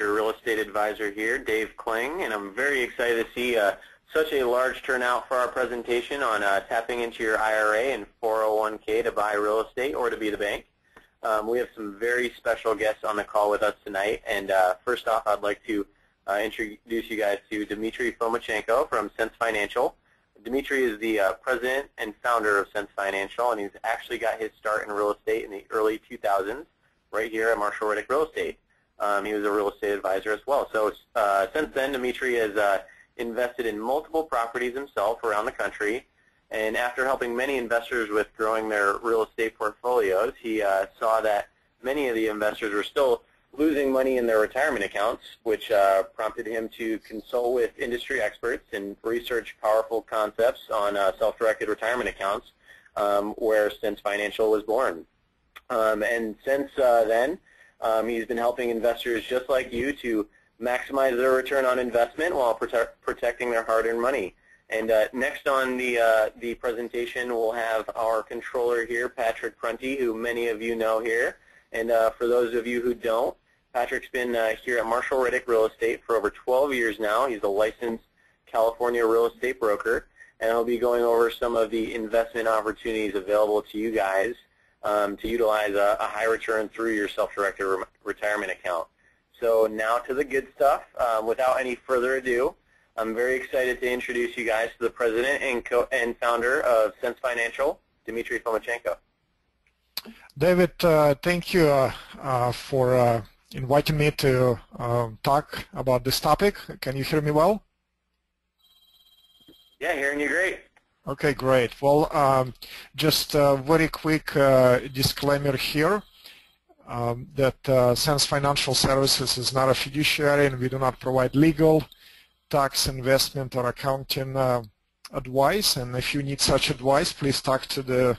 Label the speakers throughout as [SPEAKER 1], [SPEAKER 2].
[SPEAKER 1] your real estate advisor here, Dave Kling, and I'm very excited to see such a large turnout for our presentation on tapping into your IRA and 401k to buy real estate or to be the bank. We have some very special guests on the call with us tonight, and first off, I'd like to introduce you guys to Dmitry Fomachenko from Sense Financial. Dmitry is the president and founder of Sense Financial, and he's actually got his start in real estate in the early 2000s right here at Marshall Riddick Real Estate. He was a real estate advisor as well. So since then, Dmitry has invested in multiple properties himself around the country, and after helping many investors with growing their real estate portfolios, he saw that many of the investors were still losing money in their retirement accounts, which prompted him to consult with industry experts and research powerful concepts on self-directed retirement accounts, where Sense Financial was born. And since then, he's been helping investors just like you to maximize their return on investment while protecting their hard-earned money. And next on the presentation, we'll have our controller here, Patrick Prunty, who many of you know here. And for those of you who don't, Patrick's been here at Marshall Riddick Real Estate for over 12 years now. He's a licensed California real estate broker, and he'll be going over some of the investment opportunities available to you guys to utilize a high return through your self-directed retirement account. So now to the good stuff. Without any further ado, I'm very excited to introduce you guys to the president and founder of Sense Financial, Dmitry Fomachenko.
[SPEAKER 2] David, thank you for inviting me to talk about this topic. Can you hear me well?
[SPEAKER 1] Yeah, hearing you great.
[SPEAKER 2] Okay, great. Well, just a very quick disclaimer here that Sense Financial Services is not a fiduciary, and we do not provide legal, tax, investment, or accounting advice. And if you need such advice, please talk to the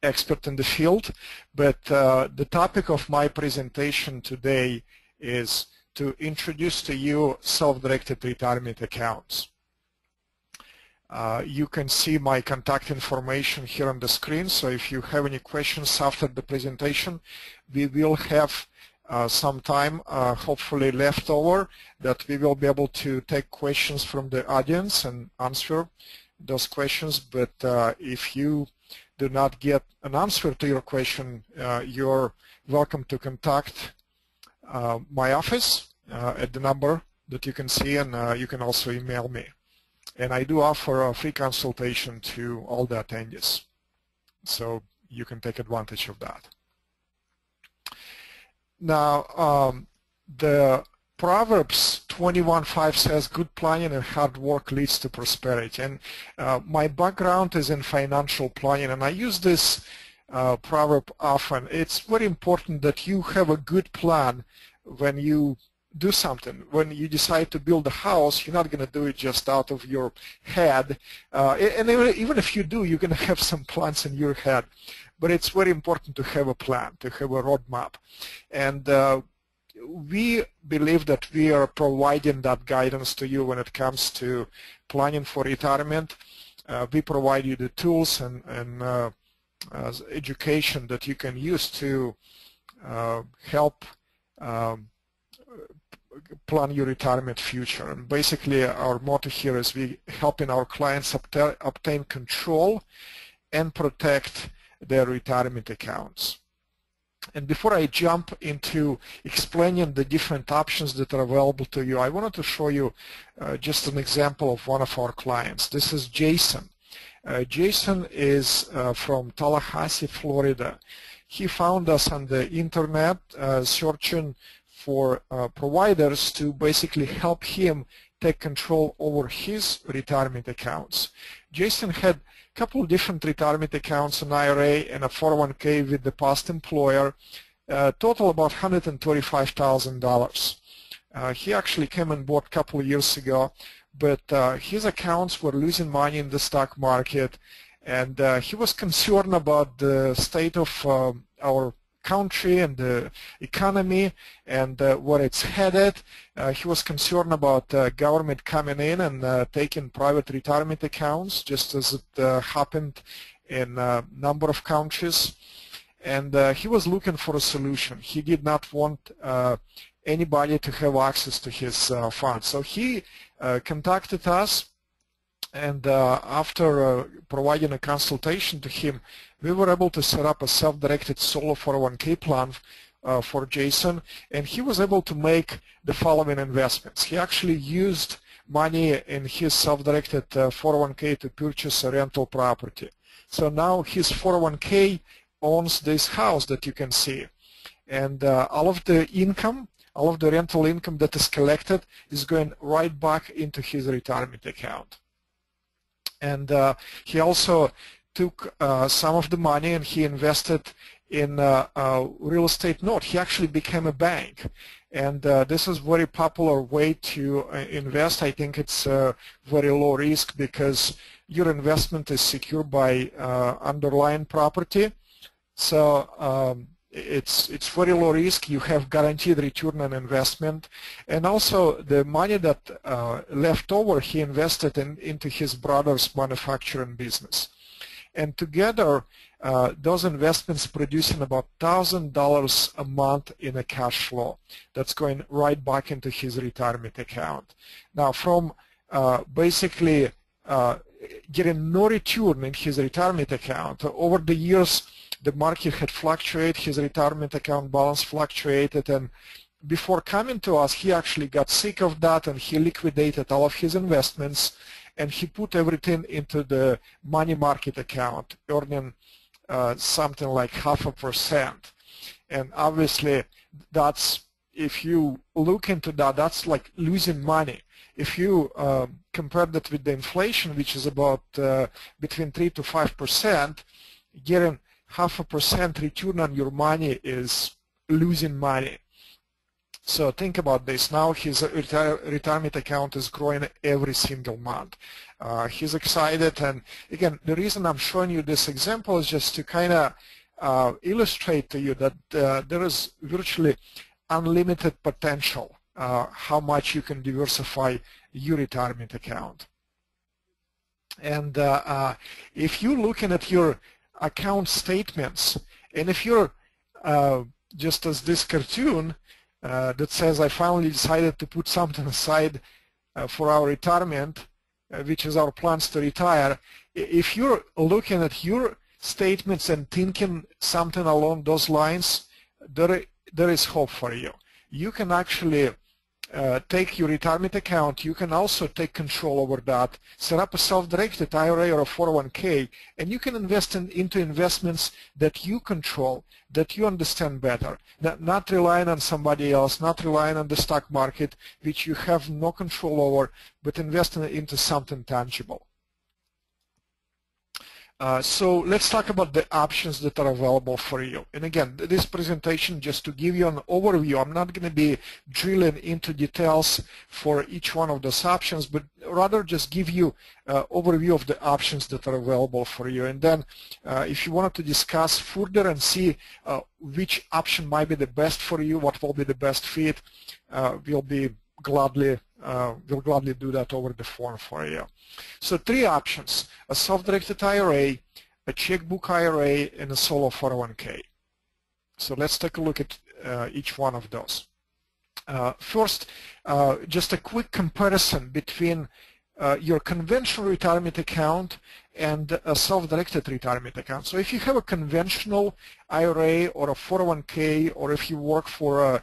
[SPEAKER 2] expert in the field. But the topic of my presentation today is to introduce to you self-directed retirement accounts. You can see my contact information here on the screen, so if you have any questions after the presentation, we will have some time hopefully left over that we will be able to take questions from the audience and answer those questions. But if you do not get an answer to your question, you're welcome to contact my office at the number that you can see, and you can also email me. And I do offer a free consultation to all the attendees, so you can take advantage of that. Now, the Proverbs 21:5 says, good planning and hard work leads to prosperity. And my background is in financial planning, and I use this proverb often. It's very important that you have a good plan when you do something. When you decide to build a house, you're not going to do it just out of your head. And even if you do, you're going to have some plans in your head. But it's very important to have a plan, to have a roadmap. And we believe that we are providing that guidance to you when it comes to planning for retirement. We provide you the tools and education that you can use to help plan your retirement future. And basically our motto here is we helping our clients obtain control and protect their retirement accounts. And before I jump into explaining the different options that are available to you, I wanted to show you just an example of one of our clients. This is Jason. Jason is from Tallahassee, Florida. He found us on the internet searching for providers to basically help him take control over his retirement accounts. Jason had a couple of different retirement accounts, an IRA and a 401k with the past employer, total about $125,000. He actually came on board a couple of years ago, but his accounts were losing money in the stock market, and he was concerned about the state of our country and the economy and where it's headed. He was concerned about government coming in and taking private retirement accounts, just as it happened in a number of countries. And he was looking for a solution. He did not want anybody to have access to his funds. So he contacted us, and after providing a consultation to him, we were able to set up a self-directed solo 401k plan for Jason, and he was able to make the following investments. He actually used money in his self-directed 401k to purchase a rental property. So now his 401k owns this house that you can see, and all of the income, all of the rental income that is collected is going right back into his retirement account. And he also took some of the money and he invested in a real estate note. He actually became a bank, and this is a very popular way to invest. I think it's very low risk because your investment is secured by underlying property. So it's very low risk. You have guaranteed return on investment, and also the money that left over he invested into his brother's manufacturing business, and together those investments producing about $1,000 a month in a cash flow that's going right back into his retirement account. Now, from basically getting no return in his retirement account, over the years the market had fluctuated, his retirement account balance fluctuated, and before coming to us, he actually got sick of that and he liquidated all of his investments and he put everything into the money market account, earning something like 0.5%. And obviously, that's, if you look into that, that's like losing money. If you compare that with the inflation, which is about between 3 to 5%, getting 0.5% return on your money is losing money. So think about this. Now his retirement account is growing every single month. He's excited, and again, the reason I'm showing you this example is just to kind of illustrate to you that there is virtually unlimited potential how much you can diversify your retirement account. And if you're looking at your account statements, and if you're just as this cartoon that says, I finally decided to put something aside for our retirement, which is our plans to retire, if you're looking at your statements and thinking something along those lines, there is hope for you. You can actually take your retirement account, you can also take control over that, set up a self-directed IRA or a 401k, and you can invest into investments that you control, that you understand better, not relying on somebody else, not relying on the stock market, which you have no control over, but investing into something tangible. So let's talk about the options that are available for you. And again, this presentation, just to give you an overview, I'm not going to be drilling into details for each one of those options, but rather just give you an overview of the options that are available for you. And then if you wanted to discuss further and see which option might be the best for you, what will be the best fit, we'll gladly do that over the phone for you. So 3 options: a self-directed IRA, a checkbook IRA, and a solo 401k. So let's take a look at each one of those. First, just a quick comparison between your conventional retirement account and a self-directed retirement account. So if you have a conventional IRA or a 401k, or if you work for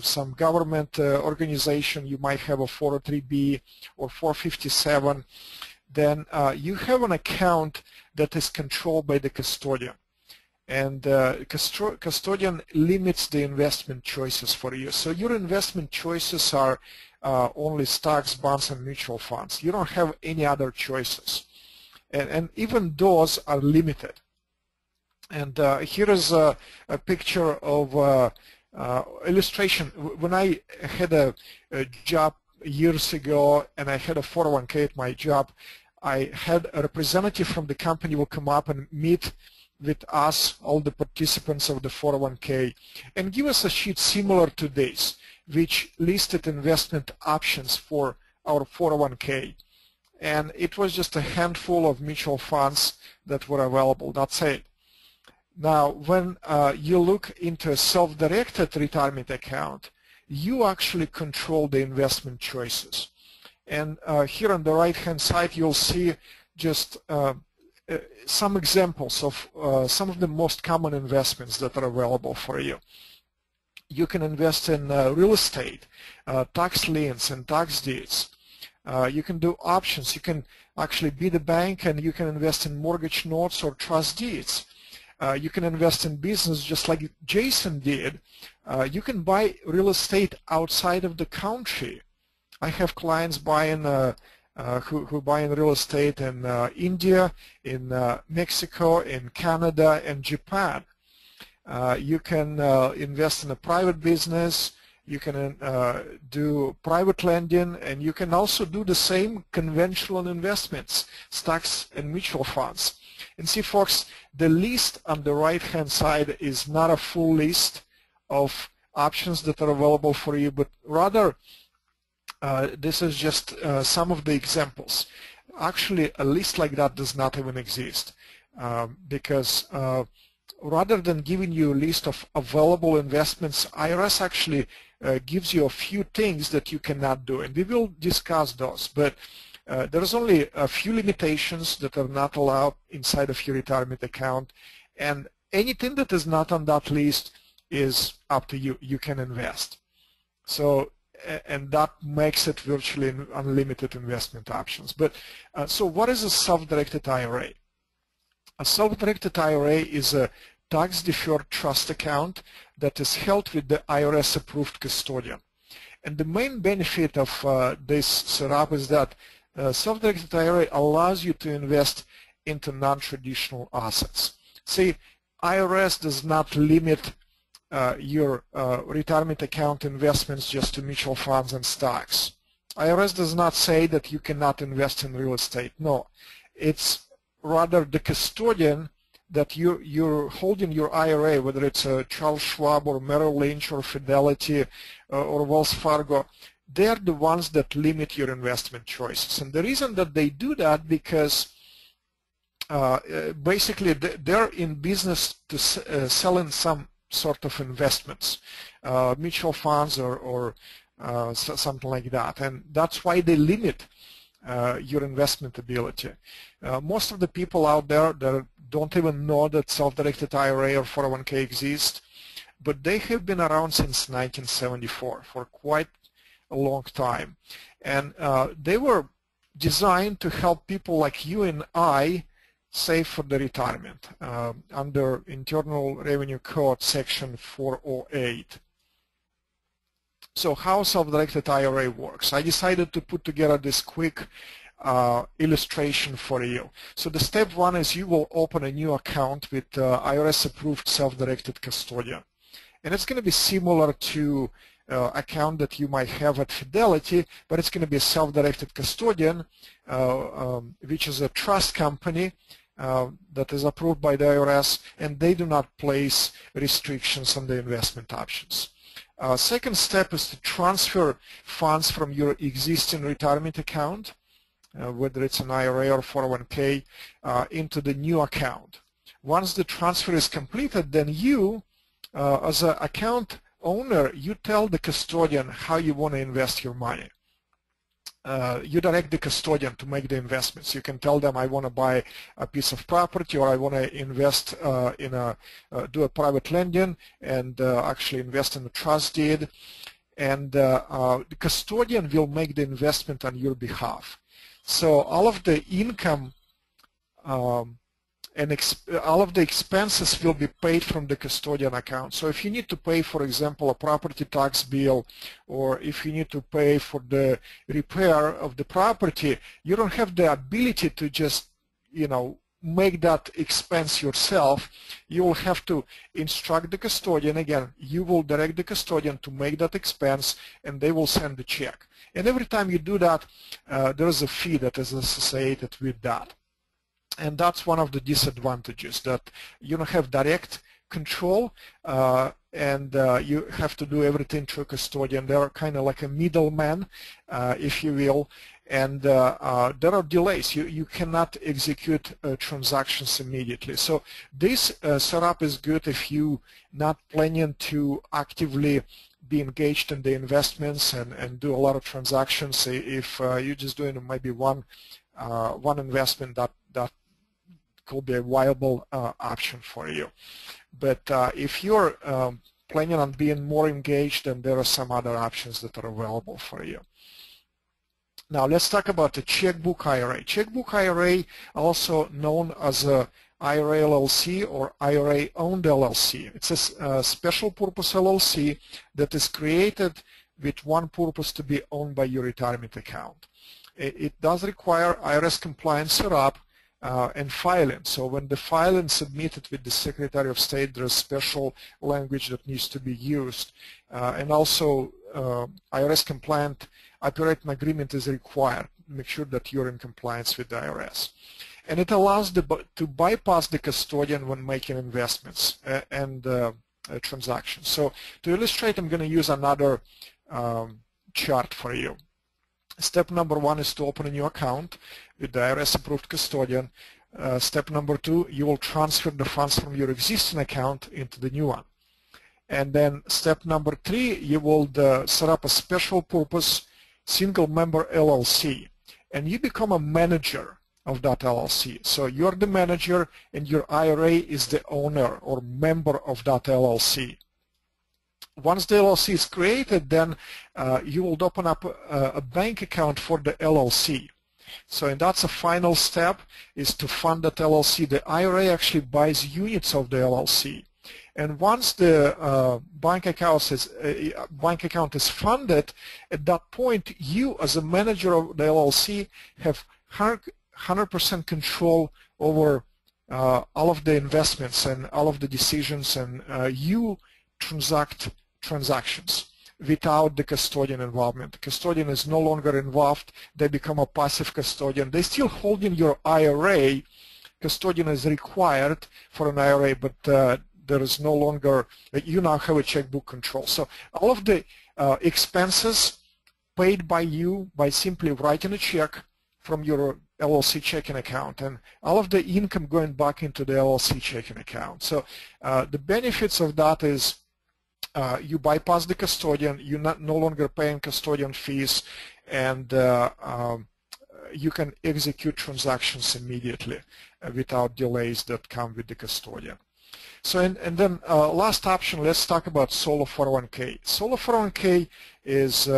[SPEAKER 2] some government organization, you might have a 403b or 457, then you have an account that is controlled by the custodian. And custodian limits the investment choices for you. So your investment choices are only stocks, bonds, and mutual funds. You don't have any other choices. And even those are limited. And here is a picture of illustration. When I had a job years ago and I had a 401k at my job, I had a representative from the company will come up and meet with us, all the participants of the 401k, and give us a sheet similar to this, which listed investment options for our 401k. And it was just a handful of mutual funds that were available. That's it. Now, when you look into a self-directed retirement account, you actually control the investment choices. And here on the right-hand side, you'll see just some examples of some of the most common investments that are available for you. You can invest in real estate, tax liens and tax deeds. You can do options. You can actually be the bank and you can invest in mortgage notes or trust deeds. You can invest in business just like Jason did. You can buy real estate outside of the country. I have clients buying who buy in real estate in India, in Mexico, in Canada, and Japan. You can invest in a private business. You can do private lending, and you can also do the same conventional investments, stocks and mutual funds. And see, folks, the list on the right-hand side is not a full list of options that are available for you, but rather this is just some of the examples. Actually, a list like that does not even exist because rather than giving you a list of available investments, IRS actually gives you a few things that you cannot do, and we will discuss those. But there's only a few limitations that are not allowed inside of your retirement account, and anything that is not on that list is up to you. You can invest. So, and that makes it virtually unlimited investment options. But so what is a self-directed IRA? A self-directed IRA is a tax-deferred trust account that is held with the IRS-approved custodian. And the main benefit of this setup is that self-directed IRA allows you to invest into non-traditional assets. See, IRS does not limit your retirement account investments just to mutual funds and stocks. IRS does not say that you cannot invest in real estate. No, it's rather the custodian that you're holding your IRA, whether it's a Charles Schwab or Merrill Lynch or Fidelity or Wells Fargo, they're the ones that limit your investment choices. And the reason that they do that because basically they're in business to selling some sort of investments, mutual funds or something like that. And that's why they limit your investment ability. Most of the people out there that don't even know that self-directed IRA or 401k exist, but they have been around since 1974 for quite a long time. And they were designed to help people like you and I save for the retirement under Internal Revenue Code section 408. So how self-directed IRA works? I decided to put together this quick illustration for you. So the step one is you will open a new account with IRS-approved self-directed custodian. And it's going to be similar to account that you might have at Fidelity, but it's going to be a self-directed custodian, which is a trust company that is approved by the IRS, and they do not place restrictions on the investment options. Second step is to transfer funds from your existing retirement account, whether it's an IRA or 401k, into the new account. Once the transfer is completed, then you, as an account owner, you tell the custodian how you want to invest your money. You direct the custodian to make the investments. You can tell them, I want to buy a piece of property, or I want to invest do a private lending and actually invest in a trust deed. And the custodian will make the investment on your behalf. So all of the income and all of the expenses will be paid from the custodian account. So if you need to pay, for example, a property tax bill, or if you need to pay for the repair of the property, you don't have the ability to just, make that expense yourself. You will have to instruct the custodian. Again, you will direct the custodian to make that expense, and they will send the check. And every time you do that, there is a fee that is associated with that. And that's one of the disadvantages, that you don't have direct control, and you have to do everything through a custodian. They're kind of like a middleman, if you will. and there are delays. You cannot execute transactions immediately. So this setup is good if you not planning to actively be engaged in the investments and do a lot of transactions. If you're just doing maybe one investment, that could be a viable option for you. But if you're planning on being more engaged, then there are some other options that are available for you. Now let's talk about the checkbook IRA. Checkbook IRA, also known as a IRA LLC or IRA owned LLC. It's a special purpose LLC that is created with one purpose: to be owned by your retirement account. It does require IRS compliance setup and filing. So when the filing submitted with the Secretary of State, there's special language that needs to be used. And also IRS compliant operating agreement is required. Make sure that you're in compliance with the IRS. And it allows to bypass the custodian when making investments and transactions. So to illustrate, I'm going to use another chart for you. Step number one is to open a new account with the IRS approved custodian. Step number two, you will transfer the funds from your existing account into the new one. And then step number three, you will set up a special purpose single member LLC, and you become a manager of that LLC. So you're the manager and your IRA is the owner or member of that LLC. Once the LLC is created, then you will open up a bank account for the LLC. So and that's a final step, is to fund that LLC. The IRA actually buys units of the LLC. And once the bank account is funded, at that point, you as a manager of the LLC have 100% control over all of the investments and all of the decisions, and you transact transactions without the custodian involvement. The custodian is no longer involved. They become a passive custodian. They still hold in your IRA. Custodian is required for an IRA, but there is no longer, you now have a checkbook control. So all of the expenses paid by you by simply writing a check from your LLC checking account, and all of the income going back into the LLC checking account. So the benefits of that is you bypass the custodian, you're no longer paying custodian fees, and you can execute transactions immediately without delays that come with the custodian. So and then last option, let's talk about solo 401k. Solo 401k is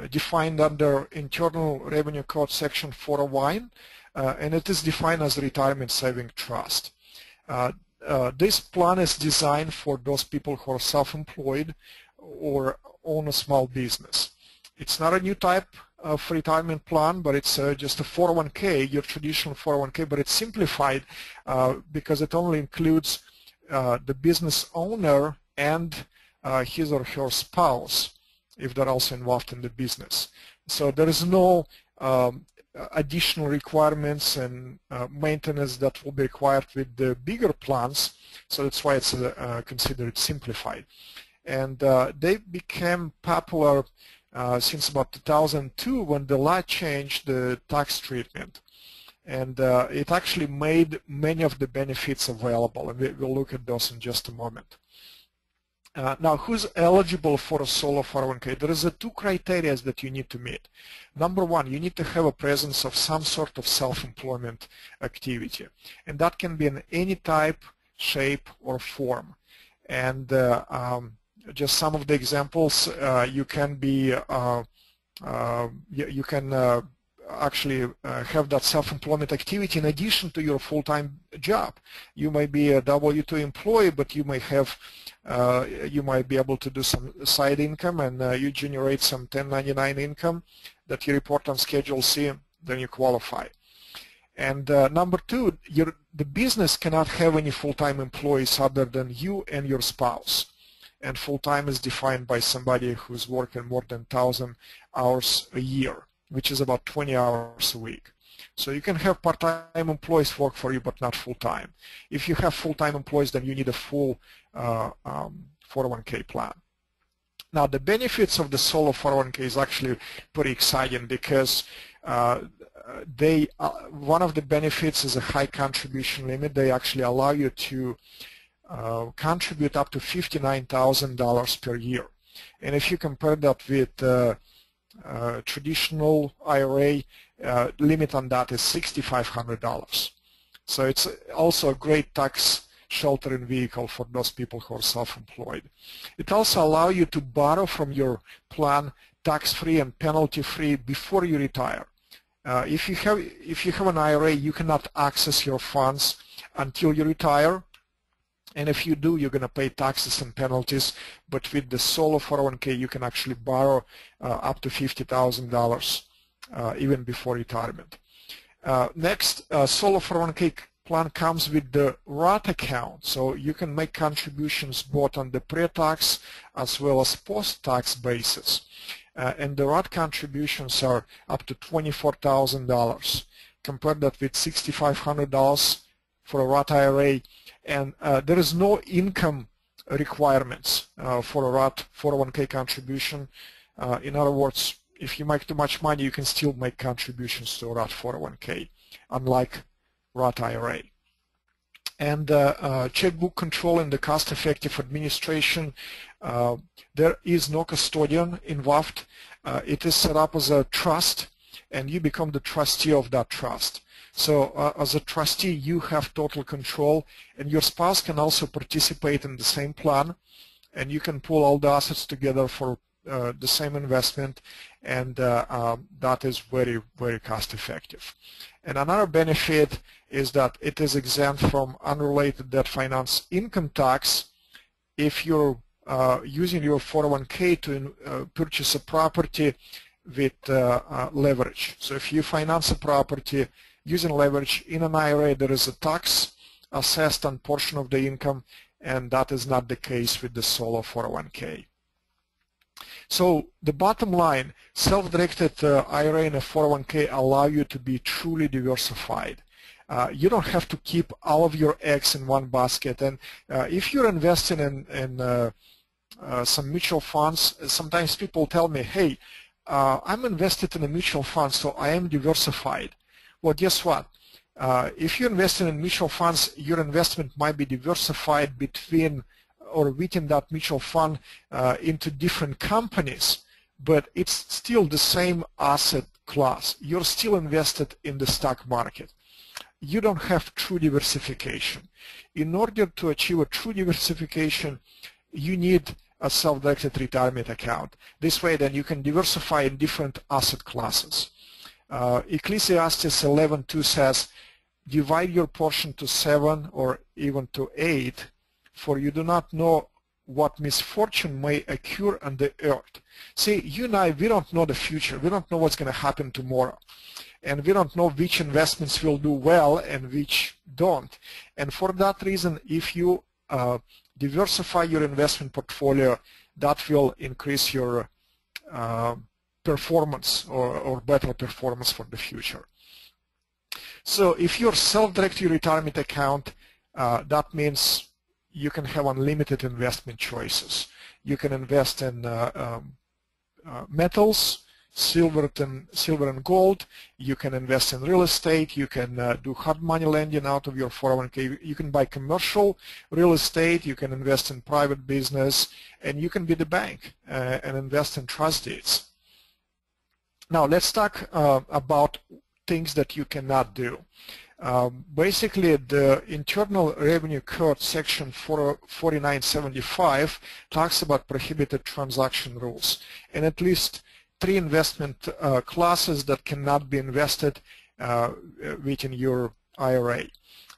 [SPEAKER 2] defined under Internal Revenue Code Section 401, and it is defined as retirement saving trust. This plan is designed for those people who are self-employed or own a small business. It's not a new type of retirement plan, but it's just a 401k, your traditional 401k, but it's simplified because it only includes the business owner and his or her spouse, if they're also involved in the business. So there is no additional requirements and maintenance that will be required with the bigger plans, so that's why it's considered simplified. And they became popular since about 2002 when the law changed the tax treatment. And it actually made many of the benefits available, and we'll look at those in just a moment. Now, who's eligible for a solo 401k? There is two criteria that you need to meet. Number one, you need to have a presence of some sort of self-employment activity, and that can be in any type, shape, or form. And just some of the examples, you can be, you can actually have that self-employment activity in addition to your full-time job. You may be a W-2 employee, but you may have you might be able to do some side income, and you generate some 1099 income that you report on Schedule C, then you qualify. And number two, the business cannot have any full-time employees other than you and your spouse. And full-time is defined by somebody who's working more than 1,000 hours a year, which is about 20 hours a week. So you can have part-time employees work for you, but not full-time. If you have full-time employees, then you need a full 401k plan. Now, the benefits of the solo 401k is actually pretty exciting because one of the benefits is a high contribution limit. They actually allow you to contribute up to $59,000 per year. And if you compare that with traditional IRA, limit on that is $6,500. So it's also a great tax sheltering vehicle for those people who are self-employed. It also allows you to borrow from your plan tax-free and penalty-free before you retire. If you have an IRA, you cannot access your funds until you retire. And if you do, you're going to pay taxes and penalties. But with the solo 401k, you can actually borrow up to $50,000 even before retirement. Next, solo 401k plan comes with the Roth account. So you can make contributions both on the pre-tax as well as post-tax basis. And the Roth contributions are up to $24,000. Compare that with $6,500 for a Roth IRA. And there is no income requirements for a Roth 401k contribution. In other words, if you make too much money, you can still make contributions to a Roth 401k, unlike Roth IRA. And checkbook control and the cost-effective administration, there is no custodian involved. It is set up as a trust, and you become the trustee of that trust. So as a trustee, you have total control, and your spouse can also participate in the same plan, and you can pull all the assets together for the same investment, and that is very, very cost effective. And another benefit is that it is exempt from unrelated debt finance income tax if you're using your 401k to purchase a property with leverage. So if you finance a property using leverage in an IRA, there is a tax assessed on portion of the income, and that is not the case with the solo 401k. So the bottom line, self-directed IRA and a 401k allow you to be truly diversified. You don't have to keep all of your eggs in one basket. And if you're investing in some mutual funds, sometimes people tell me, hey, I'm invested in a mutual fund, so I am diversified. Well, guess what? If you're investing in mutual funds, your investment might be diversified between or within that mutual fund into different companies, but it's still the same asset class. You're still invested in the stock market. You don't have true diversification. In order to achieve a true diversification, you need a self-directed retirement account. This way, then, you can diversify in different asset classes. Ecclesiastes 11:2 says, divide your portion to 7 or even to 8, for you do not know what misfortune may occur on the earth. See, you and I, we don't know the future. We don't know what's going to happen tomorrow. And we don't know which investments will do well and which don't. And for that reason, if you diversify your investment portfolio, that will increase your performance or better performance for the future. So if you're self-directed retirement account, that means you can have unlimited investment choices. You can invest in metals, silver and gold. You can invest in real estate. You can do hard money lending out of your 401k. You can buy commercial real estate. You can invest in private business, and you can be the bank and invest in trust deeds. Now let's talk about things that you cannot do. Basically, the Internal Revenue Code section 4975 talks about prohibited transaction rules, and at least 3 investment classes that cannot be invested within your IRA.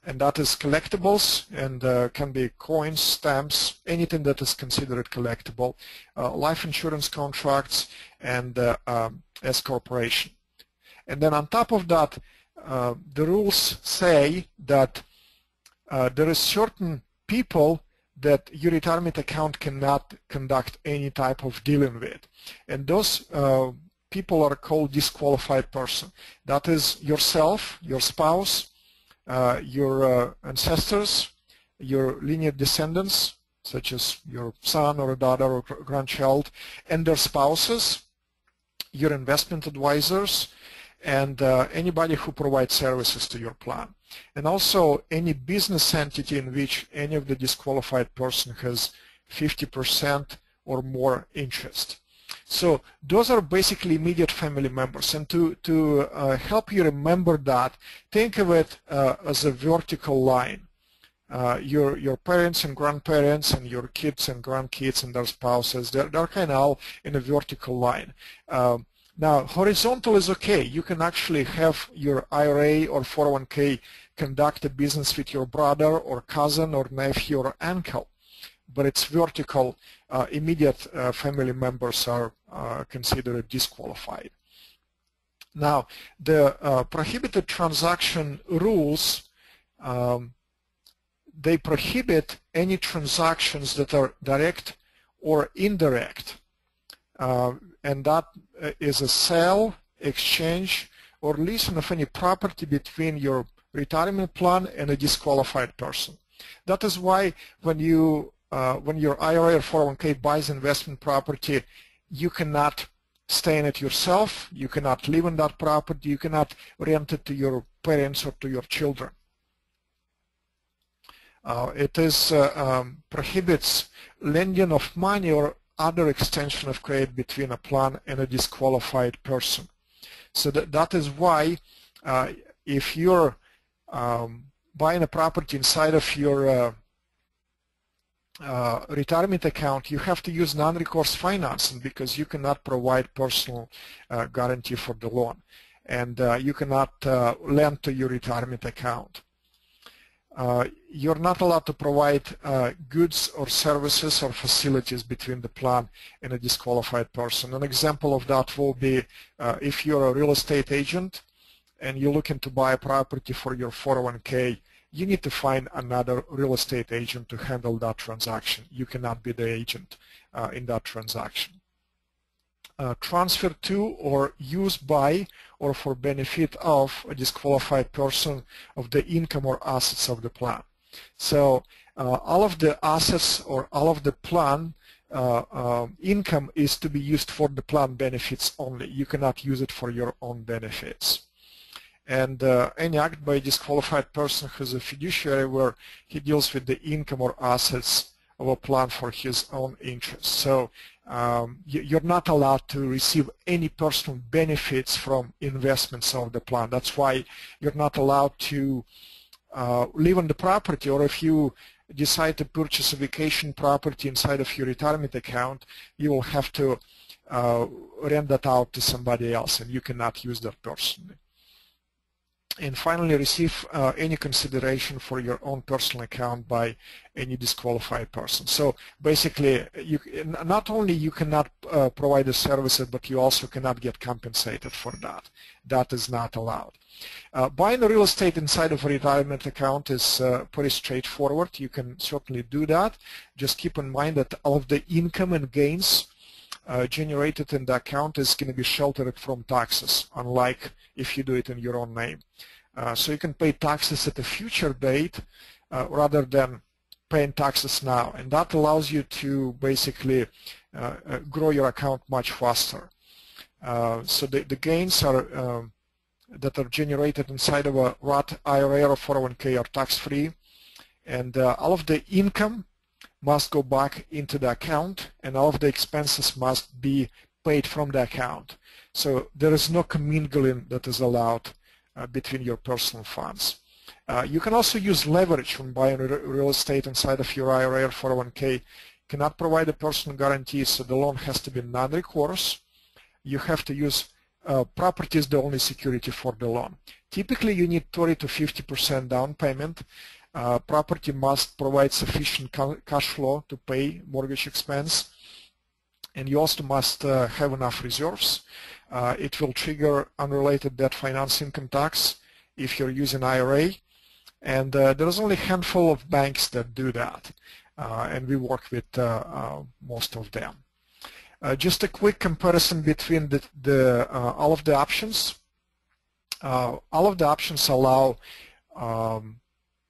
[SPEAKER 2] And that is collectibles, and can be coins, stamps, anything that is considered collectible, life insurance contracts, and S corporation. And then on top of that, the rules say that there is certain people that your retirement account cannot conduct any type of dealing with. And those people are called disqualified person. That is yourself, your spouse, your ancestors, your linear descendants, such as your son or a daughter or grandchild, and their spouses, your investment advisors, and anybody who provides services to your plan. And also any business entity in which any of the disqualified person has 50% or more interest. So those are basically immediate family members. And to help you remember that, think of it as a vertical line. Your parents and grandparents and your kids and grandkids and their spouses, they're kind of all in a vertical line. Now, horizontal is okay. You can actually have your IRA or 401k conduct a business with your brother or cousin or nephew or uncle. But it's vertical. Immediate family members are considered disqualified. Now, the prohibited transaction rules, they prohibit any transactions that are direct or indirect. And that is a sale, exchange, or leasing of any property between your retirement plan and a disqualified person. That is why when your IRA or 401k buys investment property, you cannot stay in it yourself, you cannot live in that property, you cannot rent it to your parents or to your children. It prohibits lending of money or other extension of credit between a plan and a disqualified person. So that is why if you're buying a property inside of your retirement account, you have to use non-recourse financing because you cannot provide personal guarantee for the loan, and you cannot lend to your retirement account. You're not allowed to provide goods or services or facilities between the plan and a disqualified person. An example of that will be if you're a real estate agent and you're looking to buy a property for your 401k, you need to find another real estate agent to handle that transaction. You cannot be the agent in that transaction. Transfer to or use by or for benefit of a disqualified person of the income or assets of the plan. So all of the assets or all of the plan income is to be used for the plan benefits only. You cannot use it for your own benefits. And any act by a disqualified person has a fiduciary where he deals with the income or assets of a plan for his own interests. So you're not allowed to receive any personal benefits from investments of the plan. That's why you're not allowed to live on the property, or if you decide to purchase a vacation property inside of your retirement account, you will have to rent that out to somebody else, and you cannot use that personally. And finally, receive any consideration for your own personal account by any disqualified person. So basically, not only you cannot provide the services, but you also cannot get compensated for that. That is not allowed. Buying real estate inside of a retirement account is pretty straightforward. You can certainly do that. Just keep in mind that all of the income and gains generated in the account is going to be sheltered from taxes, unlike if you do it in your own name. So you can pay taxes at a future date rather than paying taxes now, and that allows you to basically grow your account much faster. So the gains are that are generated inside of a Roth IRA or 401k are tax-free, and all of the income must go back into the account, and all of the expenses must be paid from the account. So there is no commingling that is allowed between your personal funds. You can also use leverage when buying real estate inside of your IRA or 401k. You cannot provide a personal guarantee, so the loan has to be non-recourse. You have to use property as the only security for the loan. Typically, you need 30 to 50% down payment. Property must provide sufficient cash flow to pay mortgage expense, and you also must have enough reserves. It will trigger unrelated debt finance income tax if you're using IRA, and there's only a handful of banks that do that, and we work with most of them. Just a quick comparison between all of the options. All of the options allow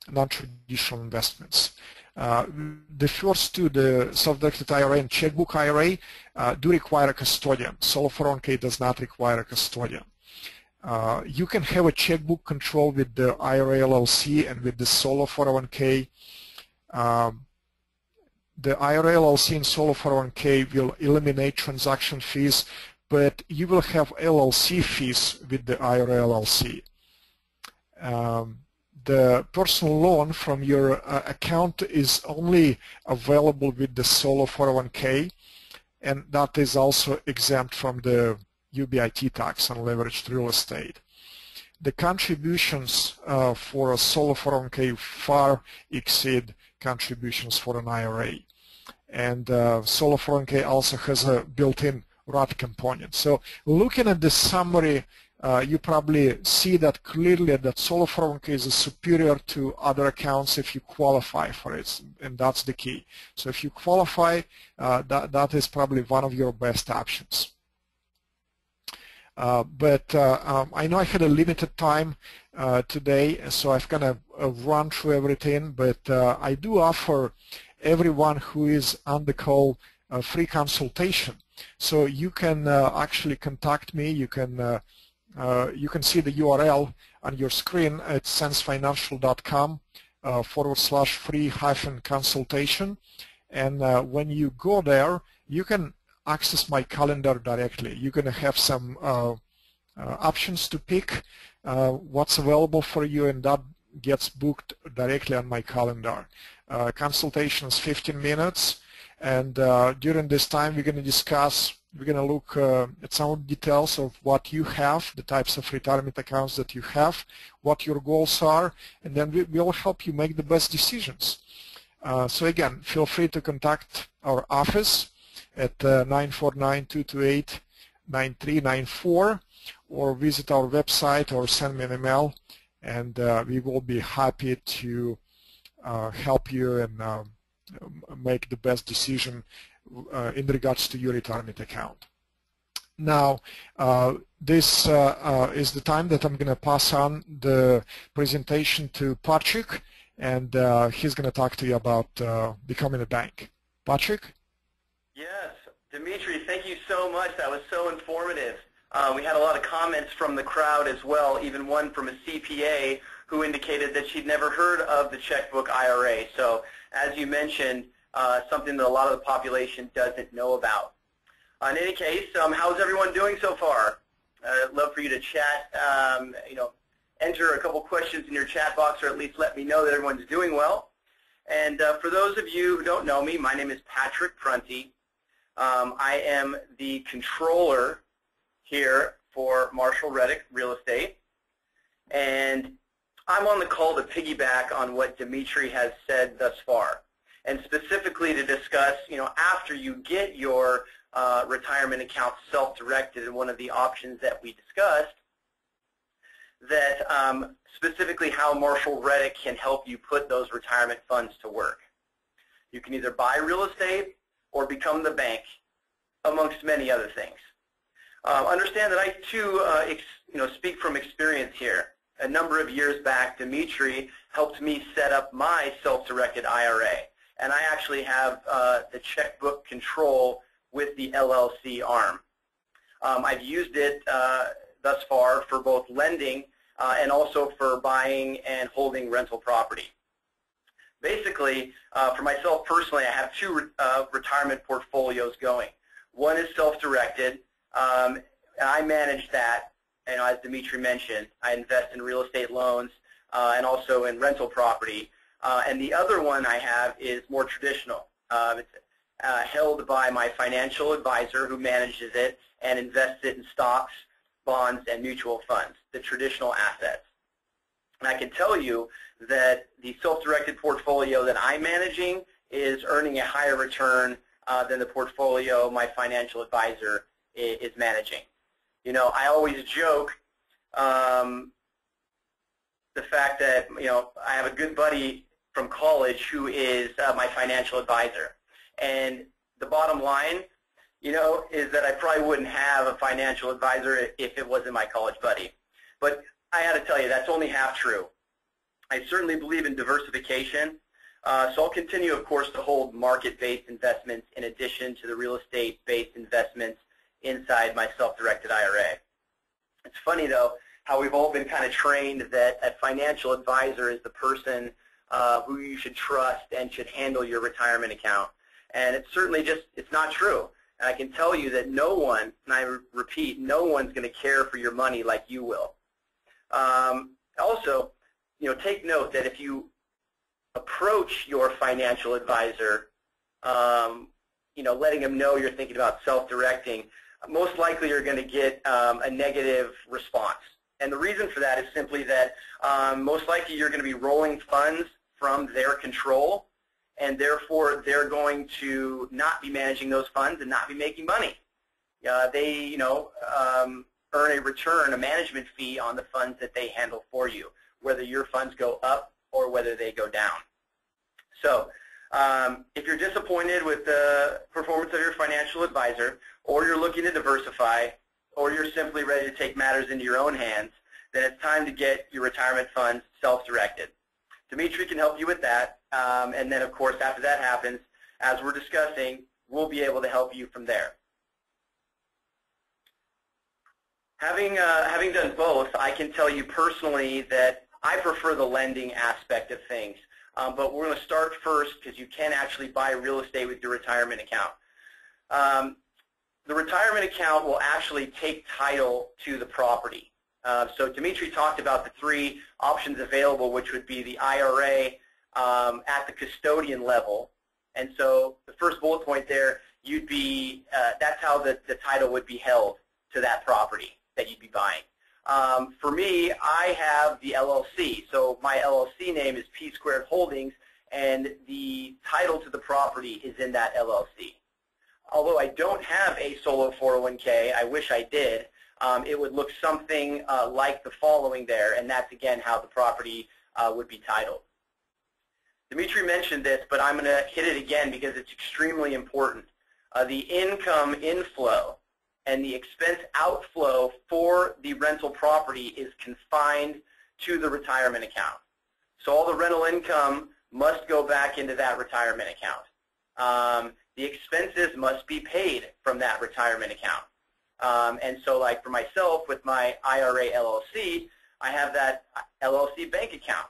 [SPEAKER 2] non-traditional investments. The first two, the self-directed IRA and checkbook IRA, do require a custodian. Solo 401k does not require a custodian. You can have a checkbook control with the IRA LLC and with the solo 401k. The IRA LLC and solo 401k will eliminate transaction fees, but you will have LLC fees with the IRA LLC. The personal loan from your account is only available with the solo 401k, and that is also exempt from the UBIT tax on leveraged real estate. The contributions for a solo 401k far exceed contributions for an IRA. And solo 401k also has a built-in Roth component. So looking at the summary, you probably see that clearly that solo 401k is superior to other accounts if you qualify for it, and that's the key. So if you qualify, that is probably one of your best options. I know I had a limited time today, so I've kind of run through everything, but I do offer everyone who is on the call a free consultation. So you can actually contact me. You can see the URL on your screen at sensefinancial.com /free-consultation. And when you go there, you can access my calendar directly. You're going to have some options to pick what's available for you, and that gets booked directly on my calendar. Consultation is 15 minutes, and during this time we're going to discuss, we're going to look at some details of what you have, the types of retirement accounts that you have, what your goals are, and then we'll help you make the best decisions. So again, feel free to contact our office at 949-228-9394, or visit our website or send me an email, and we will be happy to help you and make the best decision in regards to your retirement account. Now, this is the time that I'm going to pass on the presentation to Patrick, and he's going to talk to you about becoming a bank. Patrick?
[SPEAKER 3] Yes, Dimitri, thank you so much. That was so informative. We had a lot of comments from the crowd as well, even one from a CPA who indicated that she'd never heard of the checkbook IRA. So as you mentioned, something that a lot of the population doesn't know about. In any case, how's everyone doing so far? I'd love for you to chat, enter a couple questions in your chat box, or at least let me know that everyone's doing well. And for those of you who don't know me, my name is Patrick Prunty. I am the controller here for Marshall Reddick Real Estate, and I'm on the call to piggyback on what Dimitri has said thus far, and specifically to discuss, after you get your retirement account self-directed, and one of the options that we discussed, that specifically how Marshall Reddick can help you put those retirement funds to work. You can either buy real estate or become the bank, amongst many other things. Understand that I too, speak from experience here. A number of years back, Dimitri helped me set up my self-directed IRA, and I actually have the checkbook control with the LLC arm. I've used it thus far for both lending and also for buying and holding rental property. Basically, for myself personally, I have two retirement portfolios going. One is self-directed, and I manage that. As Dimitri mentioned, I invest in real estate loans and also in rental property. And the other one I have is more traditional. It's held by my financial advisor who manages it and invests it in stocks, bonds, and mutual funds, the traditional assets. And I can tell you that the self-directed portfolio that I'm managing is earning a higher return than the portfolio my financial advisor is managing. I always joke the fact that, I have a good buddy from college who is my financial advisor. And the bottom line, is that I probably wouldn't have a financial advisor if it wasn't my college buddy. But I had to tell you, that's only half true. I certainly believe in diversification. So I'll continue, of course, to hold market-based investments in addition to the real estate-based investments inside my self-directed IRA. It's funny, though, how we've all been kind of trained that a financial advisor is the person who you should trust and should handle your retirement account. And it's certainly just, it's not true. And I can tell you that no one, and I repeat, no one's going to care for your money like you will. Also, take note that if you approach your financial advisor, letting them know you're thinking about self-directing, most likely you're going to get a negative response. And the reason for that is simply that most likely you're going to be rolling funds from their control, and therefore they're going to not be managing those funds and not be making money. They, earn a return, a management fee on the funds that they handle for you, whether your funds go up or whether they go down. So if you're disappointed with the performance of your financial advisor, or you're looking to diversify, or you're simply ready to take matters into your own hands, then it's time to get your retirement funds self-directed. Dimitri can help you with that, and then, of course, after that happens, as we're discussing, we'll be able to help you from there. Having done both, I can tell you personally that I prefer the lending aspect of things. But we're going to start first because you can actually buy real estate with your retirement account. The retirement account will actually take title to the property. So Dimitri talked about the three options available, which would be the IRA at the custodian level. And so the first bullet point there, you'd be that's how the title would be held to that property that you'd be buying. For me, I have the LLC. So my LLC name is P Squared Holdings, and the title to the property is in that LLC. Although I don't have a solo 401k, I wish I did, it would look something like the following there, and that's, again, how the property would be titled. Dimitri mentioned this, but I'm going to hit it again because it's extremely important. The income inflow and the expense outflow for the rental property is confined to the retirement account. So all the rental income must go back into that retirement account. The expenses must be paid from that retirement account. And so, like for myself with my IRA LLC, I have that LLC bank account.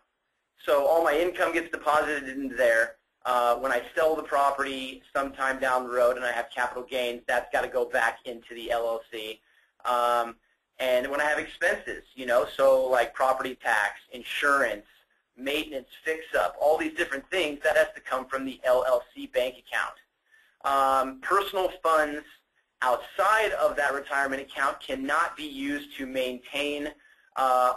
[SPEAKER 3] So all my income gets deposited into there. When I sell the property sometime down the road and I have capital gains, that's got to go back into the LLC. And when I have expenses, so like property tax, insurance, maintenance, fix-up, all these different things, that has to come from the LLC bank account. Personal funds outside of that retirement account cannot be used to maintain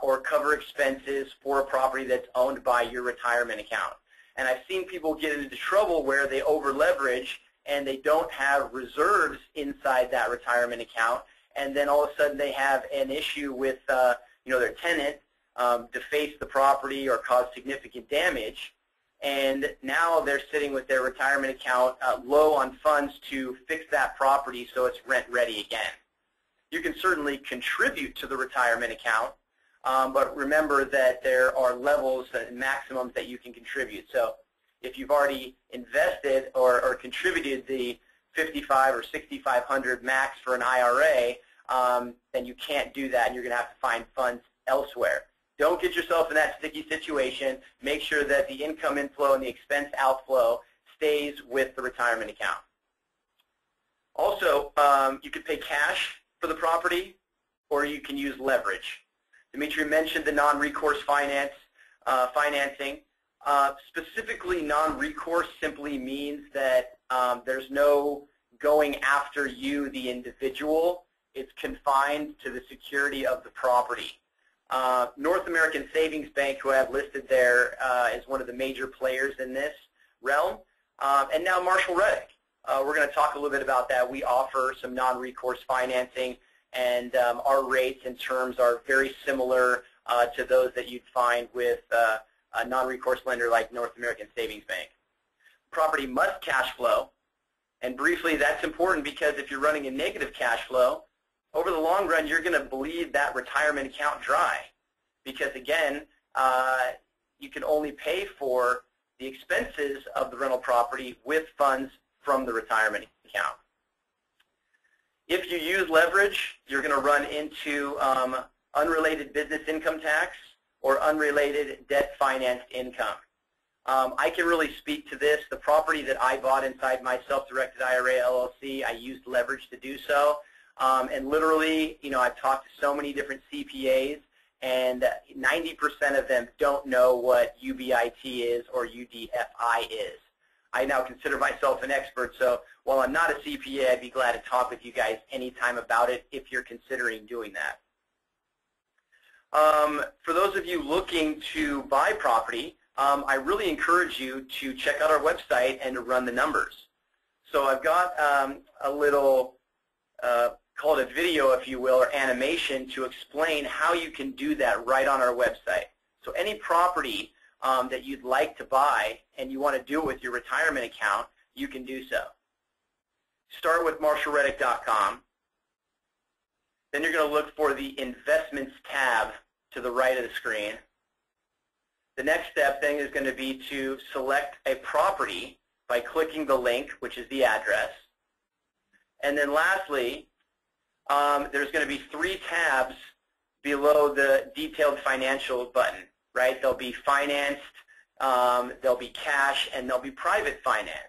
[SPEAKER 3] or cover expenses for a property that's owned by your retirement account. And I've seen people get into trouble where they over-leverage and they don't have reserves inside that retirement account, and then all of a sudden they have an issue with their tenant deface the property or cause significant damage, and now they're sitting with their retirement account low on funds to fix that property so it's rent-ready again. You can certainly contribute to the retirement account, but remember that there are levels and maximums that you can contribute. So if you've already invested or contributed the $5,500 or $6,500 max for an IRA, then you can't do that, and you're going to have to find funds elsewhere. Don't get yourself in that sticky situation. Make sure that the income inflow and the expense outflow stays with the retirement account. Also, you could pay cash for the property, or you can use leverage. Dimitri mentioned the non-recourse financing. Specifically, non-recourse simply means that there's no going after you, the individual. It's confined to the security of the property. North American Savings Bank, who I have listed there, is one of the major players in this realm. And now Marshall Reddick. We're going to talk a little bit about that. We offer some non-recourse financing, and our rates and terms are very similar to those that you'd find with a non-recourse lender like North American Savings Bank. Property must cash flow, and briefly that's important because if you're running a negative cash flow, over the long run you're going to bleed that retirement account dry because, again, you can only pay for the expenses of the rental property with funds from the retirement account. If you use leverage, you're going to run into unrelated business income tax or unrelated debt financed income. I can really speak to this. The property that I bought inside my self-directed IRA LLC, I used leverage to do so. And literally, I've talked to so many different CPAs, and 90% of them don't know what UBIT is or UDFI is. I now consider myself an expert, so while I'm not a CPA, I'd be glad to talk with you guys anytime about it if you're considering doing that. For those of you looking to buy property, I really encourage you to check out our website and to run the numbers. So I've got a little, call it a video, if you will, or animation to explain how you can do that right on our website. So any property that you'd like to buy and you want to do it with your retirement account, you can do so. Start with marshallreddick.com. Then you're going to look for the Investments tab to the right of the screen. The next step then is going to be to select a property by clicking the link, which is the address. And then lastly, there's going to be 3 tabs below the detailed financial button, right? There'll be financed, there'll be cash, and there'll be private financed.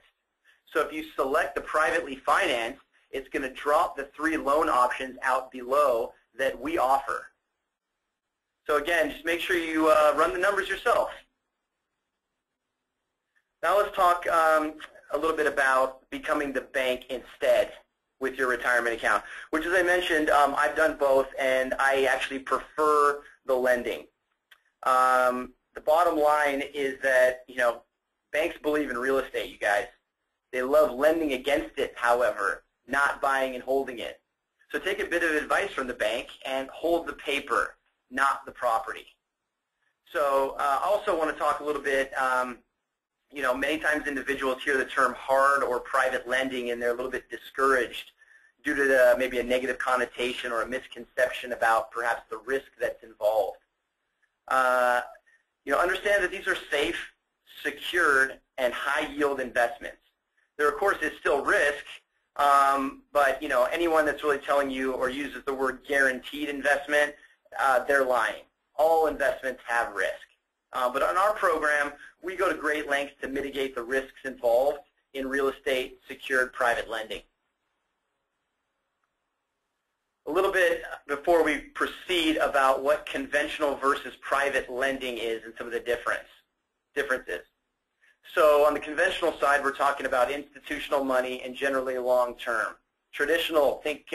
[SPEAKER 3] So if you select the privately financed, it's going to drop the 3 loan options out below that we offer. So again, just make sure you run the numbers yourself. Now let's talk a little bit about becoming the bank instead with your retirement account, which, as I mentioned, I've done both, and I actually prefer the lending. The bottom line is that, banks believe in real estate, you guys. They love lending against it, however, not buying and holding it. So take a bit of advice from the bank and hold the paper, not the property. So I also want to talk a little bit, many times individuals hear the term hard or private lending and they're a little bit discouraged due to maybe a negative connotation or a misconception about perhaps the risk that's involved. Understand that these are safe, secured, and high-yield investments. There, of course, is still risk, but anyone that's really telling you or uses the word guaranteed investment, they're lying. All investments have risk. But on our program, we go to great lengths to mitigate the risks involved in real estate secured private lending. A little bit before we proceed about what conventional versus private lending is and some of the differences. So on the conventional side, we're talking about institutional money and generally long-term. Traditional, think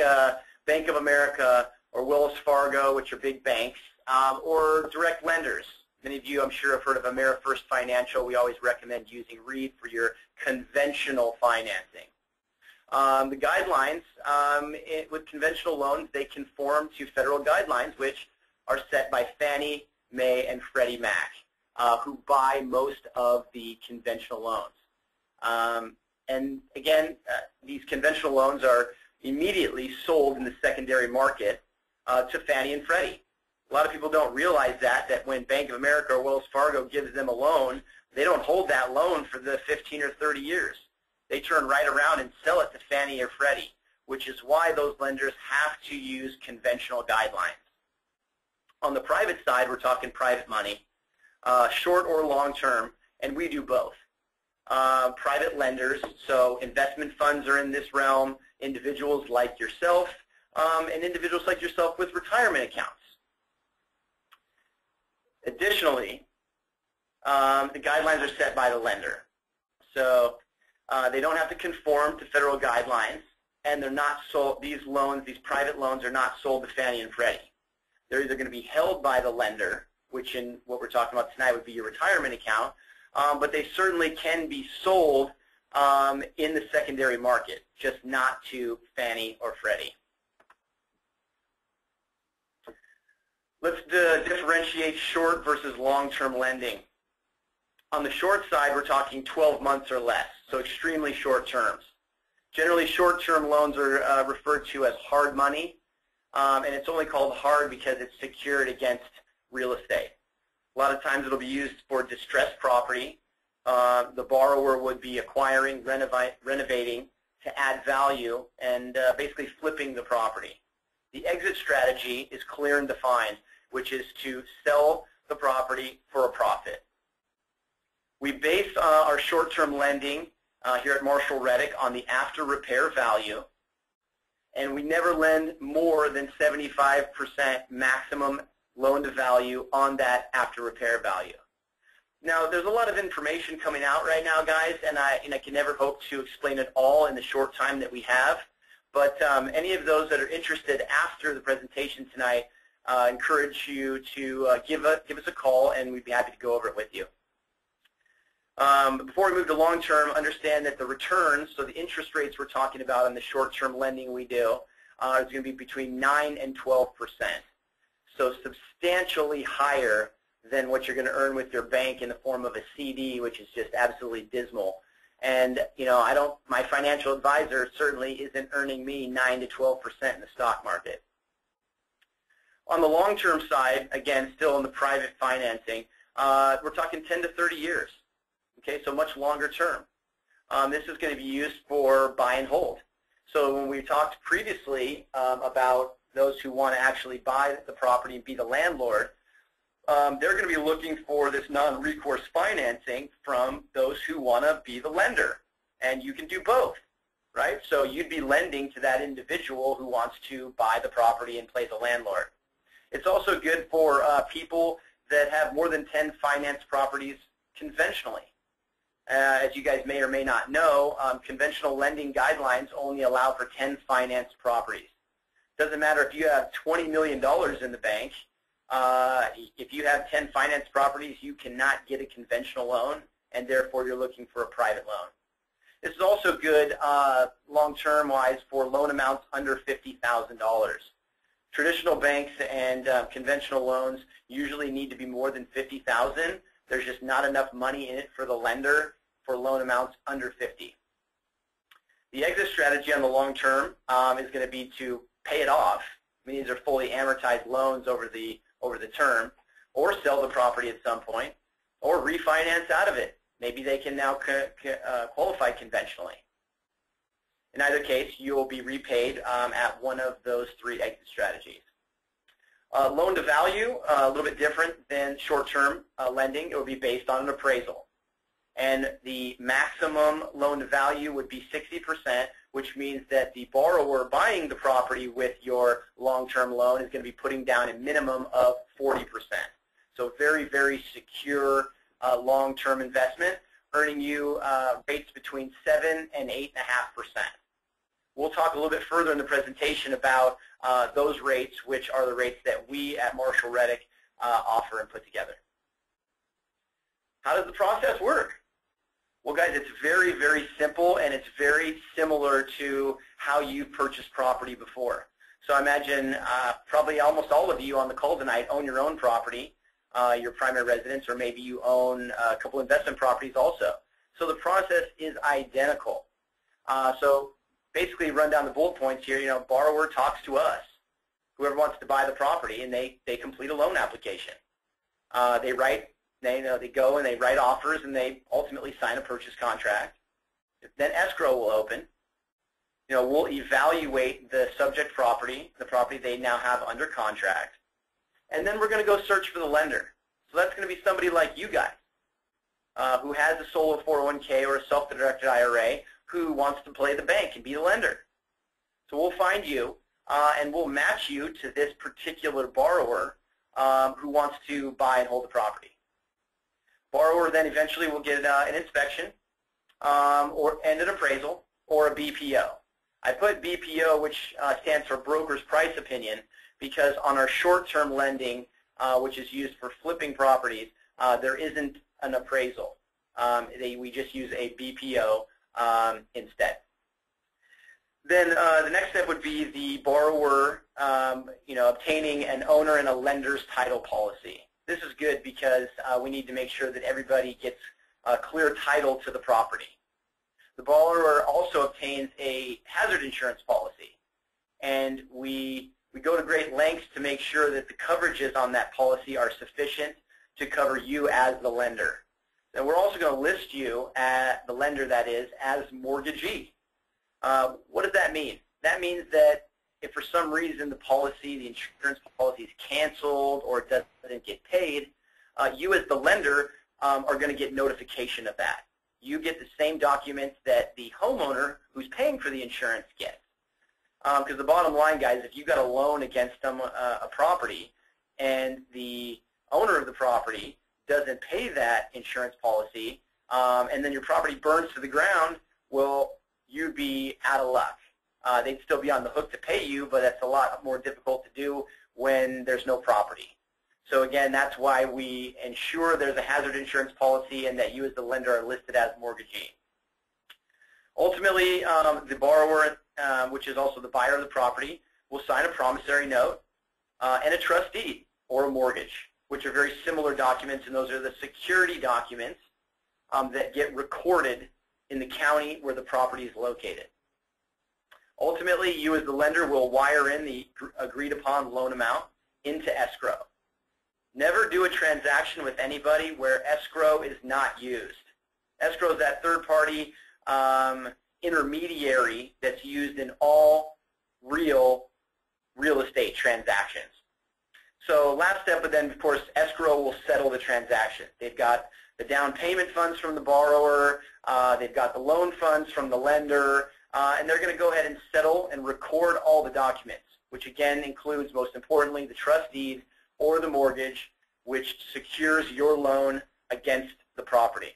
[SPEAKER 3] Bank of America or Wells Fargo, which are big banks, or direct lenders. Many of you, I'm sure, have heard of AmeriFirst Financial. We always recommend using REIT for your conventional financing. The guidelines with conventional loans, they conform to federal guidelines, which are set by Fannie, Mae, and Freddie Mac, who buy most of the conventional loans. And again, these conventional loans are immediately sold in the secondary market to Fannie and Freddie. A lot of people don't realize that when Bank of America or Wells Fargo gives them a loan, they don't hold that loan for the 15 or 30 years. They turn right around and sell it to Fannie or Freddie, which is why those lenders have to use conventional guidelines. On the private side, we're talking private money, short or long term, and we do both. Private lenders, so investment funds are in this realm, individuals like yourself, and individuals like yourself with retirement accounts. Additionally, the guidelines are set by the lender. So they don't have to conform to federal guidelines, and they're not sold. These private loans are not sold to Fannie and Freddie. They're either going to be held by the lender, which in what we're talking about tonight would be your retirement account, but they certainly can be sold in the secondary market, just not to Fannie or Freddie. Let's differentiate short versus long-term lending. On the short side, we're talking 12 months or less, so extremely short terms. Generally, short-term loans are referred to as hard money, and it's only called hard because it's secured against real estate. A lot of times it'll be used for distressed property, The borrower would be acquiring, renovating to add value, and basically flipping the property. The exit strategy is clear and defined, which is to sell the property for a profit. We base our short-term lending here at Marshall Reddick on the after-repair value, and we never lend more than 75% maximum loan-to-value on that after-repair value. Now, there's a lot of information coming out right now, guys, and I can never hope to explain it all in the short time that we have. But any of those that are interested after the presentation tonight, encourage you to give us a call, and we'd be happy to go over it with you. Before we move to long-term, understand that the returns, so the interest rates we're talking about on the short-term lending we do, is going to be between 9 and 12%. So substantially higher than what you're going to earn with your bank in the form of a CD, which is just absolutely dismal. And my financial advisor certainly isn't earning me 9 to 12% in the stock market. On the long-term side, again, still in the private financing, we're talking 10 to 30 years. Okay, so much longer term. This is going to be used for buy and hold. So when we talked previously about those who want to actually buy the property and be the landlord, they're going to be looking for this non-recourse financing from those who want to be the lender. And you can do both, right? So you'd be lending to that individual who wants to buy the property and play the landlord. It's also good for people that have more than 10 financed properties conventionally. As you guys may or may not know, conventional lending guidelines only allow for 10 financed properties. Doesn't matter if you have $20 million in the bank. If you have 10 financed properties, you cannot get a conventional loan, and therefore you're looking for a private loan. This is also good long-term wise for loan amounts under $50,000. Traditional banks and conventional loans usually need to be more than $50,000. There's just not enough money in it for the lender for loan amounts under 50. The exit strategy on the long term is going to be to pay it off. I mean, these are fully amortized loans over the term, or sell the property at some point, or refinance out of it. Maybe they can now qualify conventionally. In either case, you will be repaid at one of those three exit strategies. Loan to value, a little bit different than short-term lending. It will be based on an appraisal. And the maximum loan to value would be 60%, which means that the borrower buying the property with your long-term loan is going to be putting down a minimum of 40%. So very, very secure long-term investment, earning you rates between 7 and 8.5%. We'll talk a little bit further in the presentation about those rates, which are the rates that we at Marshall Reddick offer and put together. How does the process work? Well, guys, it's very, very simple, and it's very similar to how you purchased property before. So I imagine probably almost all of you on the call tonight own your own property, your primary residence, or maybe you own a couple investment properties also. So the process is identical. So basically, run down the bullet points here. Borrower talks to us, whoever wants to buy the property, and they complete a loan application. They go and they write offers, and they ultimately sign a purchase contract. Then escrow will open. We'll evaluate the subject property, the property they now have under contract, and then we're going to go search for the lender. So that's going to be somebody like you guys, who has a solo 401k or a self-directed IRA, who wants to play the bank and be the lender. So we'll find you, and we'll match you to this particular borrower who wants to buy and hold the property. Borrower then eventually will get an inspection and an appraisal or a BPO. I put BPO, which stands for Broker's Price Opinion, because on our short-term lending, which is used for flipping properties, there isn't an appraisal. We just use a BPO instead. Then the next step would be the borrower obtaining an owner and a lender's title policy. This is good because we need to make sure that everybody gets a clear title to the property. The borrower also obtains a hazard insurance policy, and we go to great lengths to make sure that the coverages on that policy are sufficient to cover you as the lender. then we're also going to list you at the lender, that is, as mortgagee. What does that mean? That means that if for some reason the insurance policy is canceled or it doesn't get paid, you as the lender are going to get notification of that. You get the same documents that the homeowner who's paying for the insurance gets. Because the bottom line, guys, if you've got a loan against a property and the owner of the property doesn't pay that insurance policy, and then your property burns to the ground, well, you'd be out of luck. They'd still be on the hook to pay you, but that's a lot more difficult to do when there's no property. So again, that's why we ensure there's a hazard insurance policy and that you as the lender are listed as mortgagee. Ultimately, the borrower, which is also the buyer of the property, will sign a promissory note and a trust deed or a mortgage, which are very similar documents, and those are the security documents that get recorded in the county where the property is located. Ultimately, you as the lender will wire in the agreed upon loan amount into escrow. Never do a transaction with anybody where escrow is not used. Escrow is that third-party intermediary that's used in all real estate transactions. So last step, but then of course escrow will settle the transaction. They've got the down payment funds from the borrower, they've got the loan funds from the lender, and they're going to go ahead and settle and record all the documents, which again includes, most importantly, the trust deed or the mortgage, which secures your loan against the property.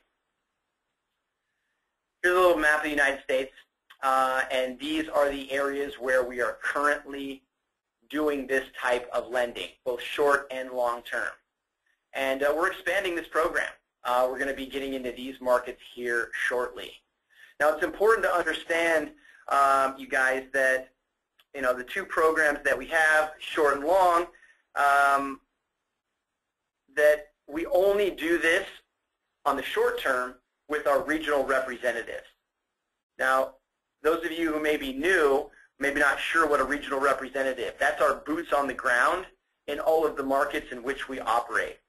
[SPEAKER 3] Here's a little map of the United States, and these are the areas where we are currently doing this type of lending, both short and long term. And we're expanding this program. We're going to be getting into these markets here shortly. Now, it's important to understand, you guys, that the two programs that we have, short and long, that we only do this on the short term with our regional representatives. Now, those of you who may be new, maybe not sure what a regional representative, that's our boots on the ground in all of the markets in which we operate.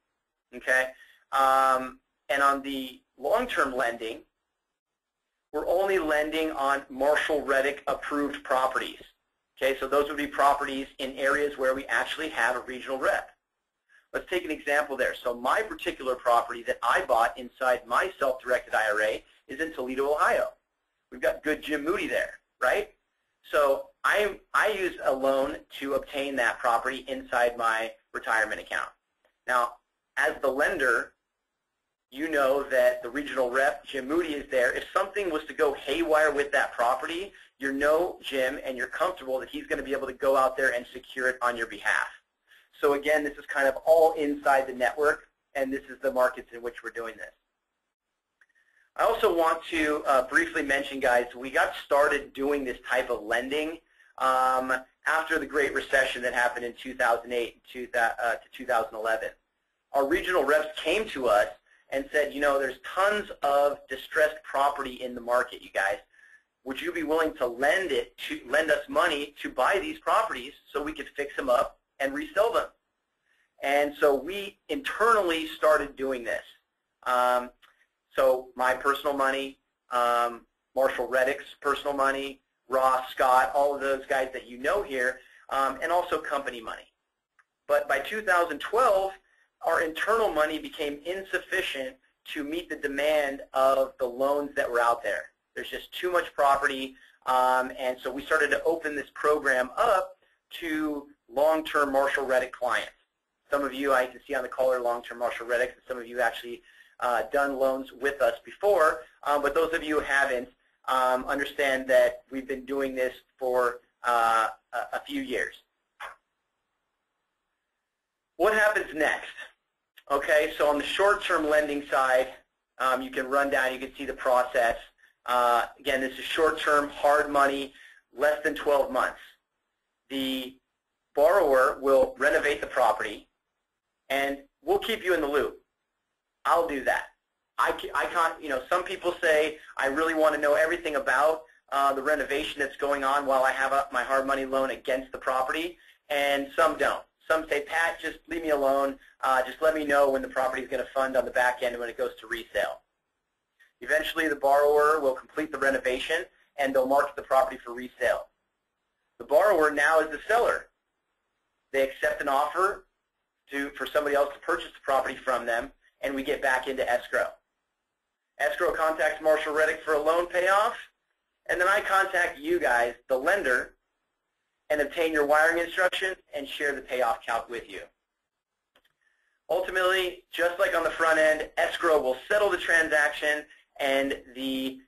[SPEAKER 3] Okay? And on the long-term lending, we're only lending on Marshall-Reddick approved properties. Okay, so those would be properties in areas where we actually have a regional rep. Let's take an example there. So my particular property that I bought inside my self-directed IRA is in Toledo, Ohio. We've got good Jim Moody there, right? So I use a loan to obtain that property inside my retirement account. Now, as the lender, you know that the regional rep, Jim Moody, is there. If something was to go haywire with that property, you know Jim and you're comfortable that he's going to be able to go out there and secure it on your behalf. So again, this is kind of all inside the network, and this is the markets in which we're doing this. I also want to briefly mention, guys, we got started doing this type of lending after the Great Recession that happened in 2008 to 2011. Our regional reps came to us and said, there's tons of distressed property in the market, you guys. Would you be willing to lend us money to buy these properties so we could fix them up and resell them? And so we internally started doing this. So my personal money, Marshall Reddick's personal money, Ross, Scott, all of those guys that you know here, and also company money. But by 2012, our internal money became insufficient to meet the demand of the loans that were out there. There's just too much property, and so we started to open this program up to long-term Marshall Reddick clients. Some of you I can see on the call are long-term Marshall Reddick, and some of you actually done loans with us before, but those of you who haven't understand that we've been doing this for a few years. What happens next? Okay, so on the short-term lending side, you can run down, you can see the process. Again, this is short-term, hard money, less than 12 months. The borrower will renovate the property, and we'll keep you in the loop. I'll do that. I can't, some people say, I really want to know everything about the renovation that's going on while I have my hard money loan against the property, and some don't. Some say, Pat, just leave me alone. Just let me know when the property is going to fund on the back end when it goes to resale. Eventually, the borrower will complete the renovation, and they'll market the property for resale. The borrower now is the seller. They accept an offer for somebody else to purchase the property from them, and we get back into escrow. Escrow contacts Marshall Reddick for a loan payoff, and then I contact you guys, the lender, and obtain your wiring instructions and share the payoff calc with you. Ultimately, just like on the front end, escrow will settle the transaction, and the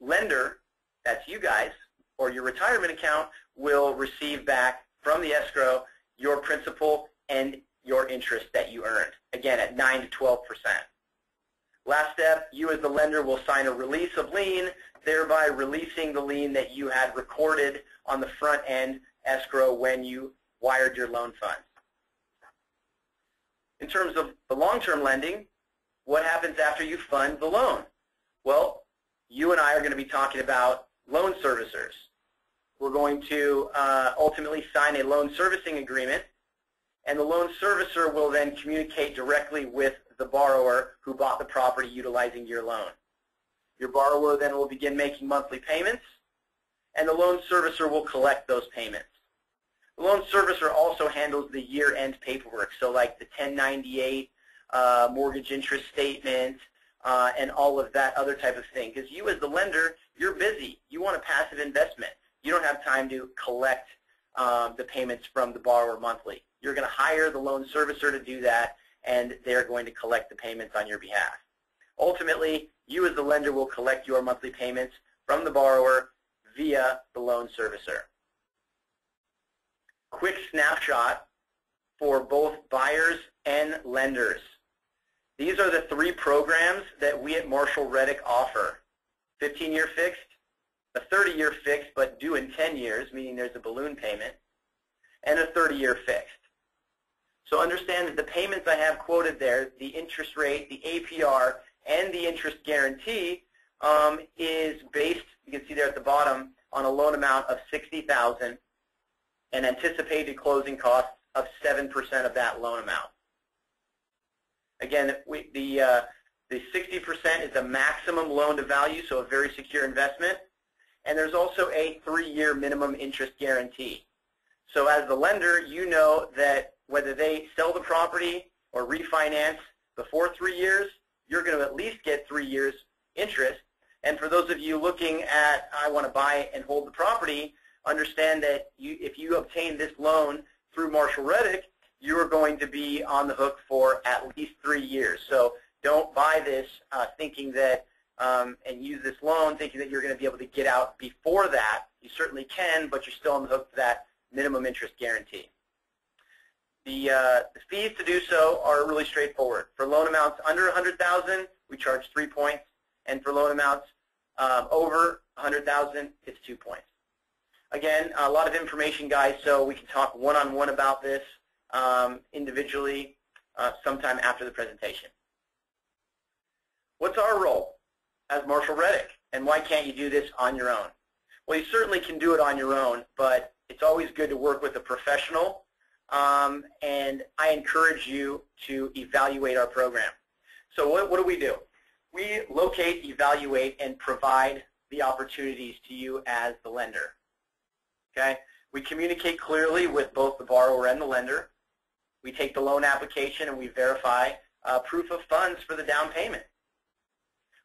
[SPEAKER 3] lender, that's you guys, or your retirement account, will receive back from the escrow your principal and your interest that you earned, again at 9 to 12%. Last step, you as the lender will sign a release of lien, thereby releasing the lien that you had recorded on the front end escrow when you wired your loan funds. In terms of the long-term lending, what happens after you fund the loan? Well, you and I are going to be talking about loan servicers. We're going to ultimately sign a loan servicing agreement, and the loan servicer will then communicate directly with the borrower who bought the property utilizing your loan. Your borrower then will begin making monthly payments, and the loan servicer will collect those payments. The loan servicer also handles the year-end paperwork, so like the 1098, mortgage interest statement, and all of that other type of thing. Because you as the lender, you're busy. You want a passive investment. You don't have time to collect the payments from the borrower monthly. You're going to hire the loan servicer to do that, and they're going to collect the payments on your behalf. Ultimately, you as the lender will collect your monthly payments from the borrower via the loan servicer. Quick snapshot for both buyers and lenders. These are the three programs that we at Marshall Reddick offer. 15-year fixed, a 30-year fixed but due in 10 years, meaning there's a balloon payment, and a 30-year fixed. So understand that the payments I have quoted there, the interest rate, the APR, and the interest guarantee is based, you can see there at the bottom, on a loan amount of $60,000 and anticipated closing costs of 7% of that loan amount. Again, the 60% is a maximum loan to value, so a very secure investment. And there's also a 3-year minimum interest guarantee. So as the lender, you know that whether they sell the property or refinance before 3 years, you're going to at least get 3 years interest. And for those of you looking at, I want to buy and hold the property, understand that if you obtain this loan through Marshall Reddick, you are going to be on the hook for at least 3 years. So don't buy this thinking that, and use this loan thinking that you're going to be able to get out before that. You certainly can, but you're still on the hook for that minimum interest guarantee. The fees to do so are really straightforward. For loan amounts under $100,000, we charge 3 points, and for loan amounts over $100,000, it's 2 points. Again, a lot of information, guys, so we can talk one-on-one about this individually sometime after the presentation. What's our role as Marshall Reddick, and why can't you do this on your own? Well, you certainly can do it on your own, but it's always good to work with a professional, and I encourage you to evaluate our program. So what do? We locate, evaluate, and provide the opportunities to you as the lender. Okay? We communicate clearly with both the borrower and the lender. We take the loan application and we verify proof of funds for the down payment.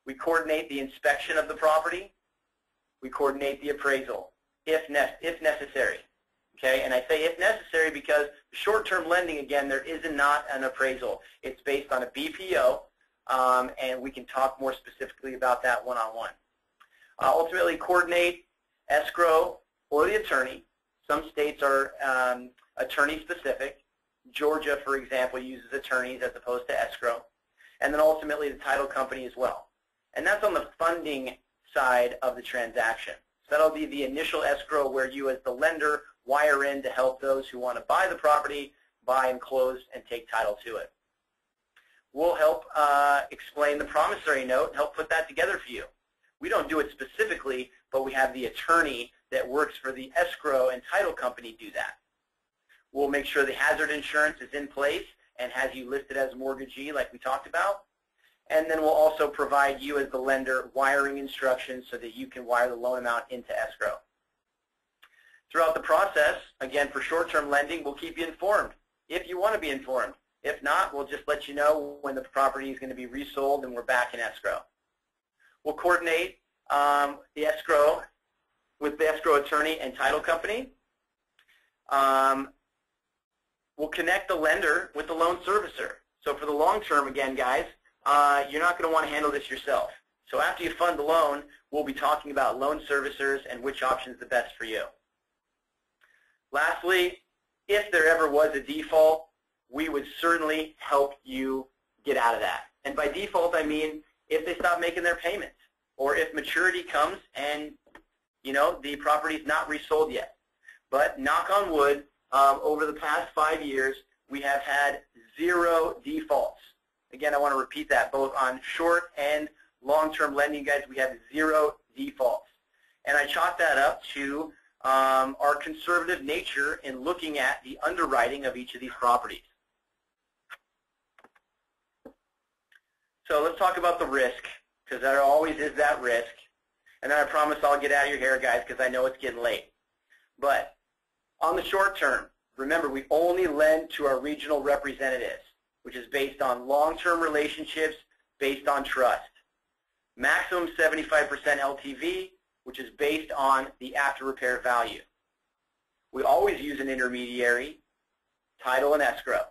[SPEAKER 3] We coordinate the inspection of the property. We coordinate the appraisal, if necessary. Okay? And I say if necessary because short-term lending, again, there is not an appraisal. It's based on a BPO, and we can talk more specifically about that one-on-one. Ultimately, coordinate escrow or the attorney. Some states are attorney-specific. Georgia, for example, uses attorneys as opposed to escrow. And then ultimately the title company as well. And that's on the funding side of the transaction. So that'll be the initial escrow where you as the lender wire in to help those who want to buy the property, buy and close and take title to it. We'll help explain the promissory note and help put that together for you. We don't do it specifically, but we have the attorney that works for the escrow and title company do that. We'll make sure the hazard insurance is in place and has you listed as mortgagee like we talked about. And then we'll also provide you as the lender wiring instructions so that you can wire the loan amount into escrow. Throughout the process, again, for short-term lending, we'll keep you informed if you want to be informed. If not, we'll just let you know when the property is going to be resold and we're back in escrow. We'll coordinate the escrow with the escrow attorney and title company. We'll connect the lender with the loan servicer. So for the long term, again, guys, you're not going to want to handle this yourself. So after you fund the loan, we'll be talking about loan servicers and which option is the best for you. Lastly, if there ever was a default, we would certainly help you get out of that. And by default, I mean if they stop making their payments or if maturity comes and, you know, the property's not resold yet. But knock on wood, over the past 5 years, we have had 0 defaults. Again, I want to repeat that, both on short and long-term lending, guys, we have 0 defaults. And I chalk that up to our conservative nature in looking at the underwriting of each of these properties. So let's talk about the risk, because there always is that risk. And then I promise I'll get out of your hair, guys, because I know it's getting late. But on the short term, remember, we only lend to our regional representatives, which is based on long-term relationships, based on trust. Maximum 75% LTV, which is based on the after-repair value. We always use an intermediary, title and escrow.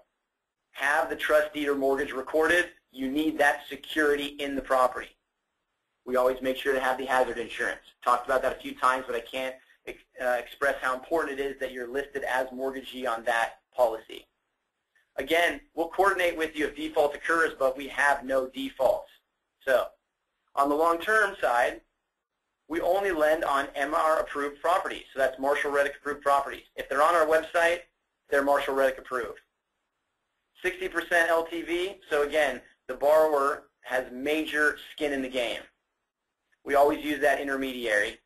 [SPEAKER 3] Have the trust deed or mortgage recorded. You need that security in the property. We always make sure to have the hazard insurance. Talked about that a few times, but I can't express how important it is that you're listed as mortgagee on that policy. Again, we'll coordinate with you if default occurs, but we have no defaults. So on the long-term side, we only lend on MR-approved properties. So that's Marshall Reddick approved properties. If they're on our website, they're Marshall Reddick approved. 60% LTV, so again, the borrower has major skin in the game. We always use that intermediary.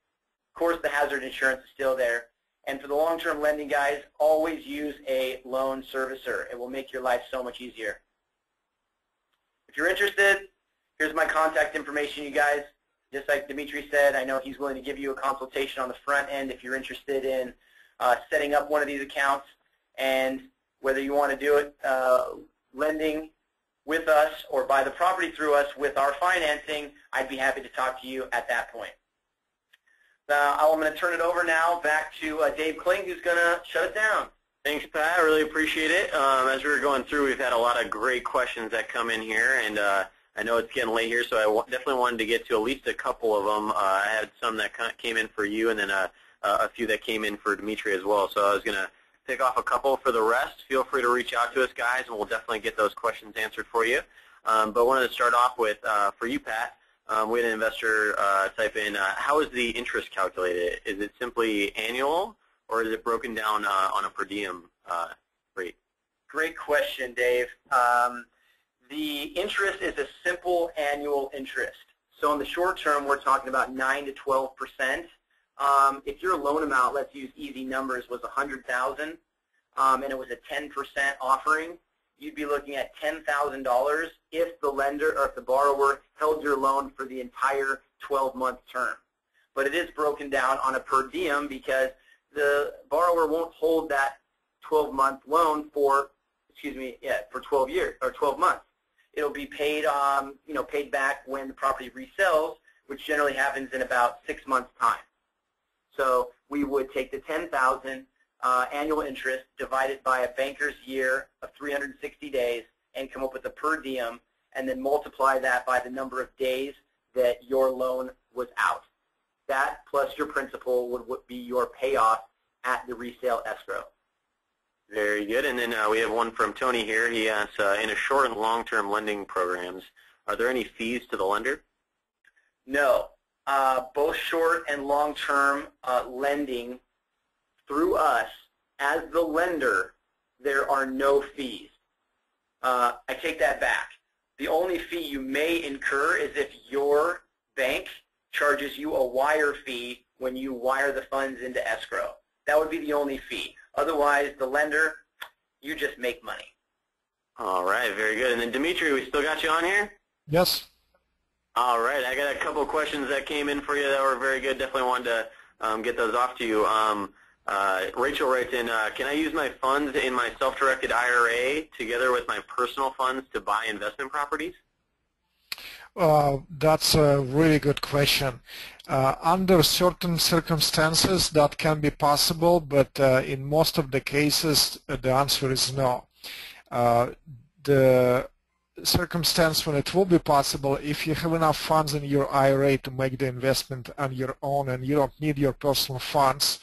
[SPEAKER 3] Of course, the hazard insurance is still there. And for the long-term lending, guys, always use a loan servicer. It will make your life so much easier. If you're interested, here's my contact information, you guys. Just like Dimitri said, I know he's willing to give you a consultation on the front end if you're interested in setting up one of these accounts. And whether you want to do it lending with us or buy the property through us with our financing, I'd be happy to talk to you at that point. I'm going to turn it over now back to Dave Kling, who's going to shut it down.
[SPEAKER 1] Thanks, Pat. I really appreciate it. As we were going through, we've had a lot of great questions that come in here, and I know it's getting late here, so I definitely wanted to get to at least a couple of them. I had some that came in for you, and then a few that came in for Dimitri as well. So I was going to pick off a couple. For the rest, feel free to reach out to us, guys, and we'll definitely get those questions answered for you. But wanted to start off with, for you, Pat, we had an investor type in, how is the interest calculated? Is it simply annual, or is it broken down on a per diem rate?
[SPEAKER 3] Great question, Dave. The interest is a simple annual interest. So in the short term, we're talking about 9 to 12%. If your loan amount, let's use easy numbers, was $100,000 and it was a 10% offering, you'd be looking at $10,000 if the lender or if the borrower held your loan for the entire 12-month term. But it is broken down on a per diem because the borrower won't hold that 12-month loan for, for 12 years or 12 months. It'll be paid, paid back when the property resells, which generally happens in about 6 months' time. So we would take the $10,000 annual interest divided by a banker's year of 360 days and come up with a per diem, and then multiply that by the number of days that your loan was out. That plus your principal would be your payoff at the resale escrow.
[SPEAKER 1] Very good. And then we have one from Tony here. He asks, in a short and long-term lending programs, are there any fees to the lender?
[SPEAKER 3] No. Both short and long-term lending through us, as the lender, there are no fees. I take that back. The only fee you may incur is if your bank charges you a wire fee when you wire the funds into escrow. That would be the only fee. Otherwise, the lender You just make money.
[SPEAKER 1] All right, very good. And then Dimitri, we still got you on here?
[SPEAKER 2] Yes.
[SPEAKER 1] All right, I got a couple of questions that came in for you that were very good. Definitely wanted to get those off to you. Rachel writes in, can I use my funds in my self-directed IRA together with my personal funds to buy investment properties?
[SPEAKER 2] That's a really good question. Under certain circumstances, that can be possible, but in most of the cases, the answer is no. The circumstance when it will be possible, if you have enough funds in your IRA to make the investment on your own and you don't need your personal funds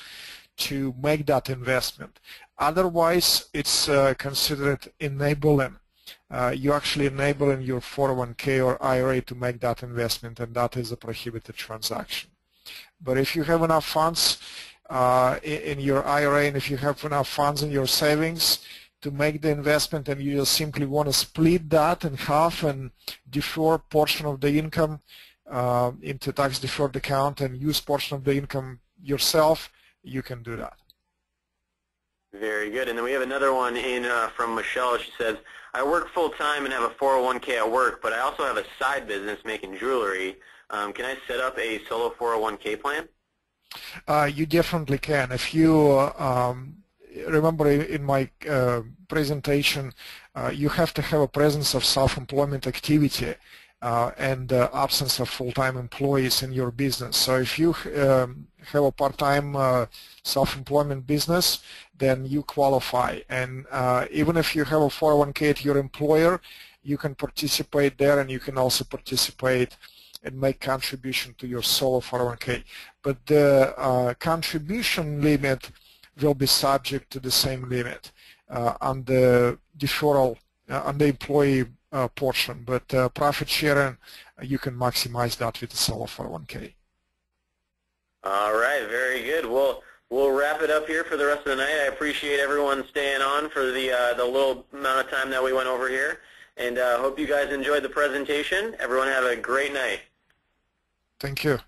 [SPEAKER 2] to make that investment. Otherwise, it's considered enabling. You actually enabling your 401k or IRA to make that investment, and that is a prohibited transaction. But if you have enough funds in your IRA, and if you have enough funds in your savings to make the investment, and you just simply want to split that in half and defer a portion of the income into tax-deferred account and use portion of the income yourself, you can do that.
[SPEAKER 1] Very good. And then we have another one in from Michelle. She says, I work full-time and have a 401k at work, but I also have a side business making jewelry. Can I set up a solo 401k plan?
[SPEAKER 2] You definitely can. If you remember in my presentation, you have to have a presence of self-employment activity and absence of full-time employees in your business. So if you have a part-time self-employment business, then you qualify. And even if you have a 401k at your employer, you can participate there, and you can also participate and make contribution to your solo 401k. But the contribution limit will be subject to the same limit on the deferral, on the employee portion. But profit sharing, you can maximize that with the solo 401k.
[SPEAKER 1] All right, very good. We'll wrap it up here for the rest of the night. I appreciate everyone staying on for the little amount of time that we went over here. And hope you guys enjoyed the presentation. Everyone have a great night.
[SPEAKER 2] Thank you.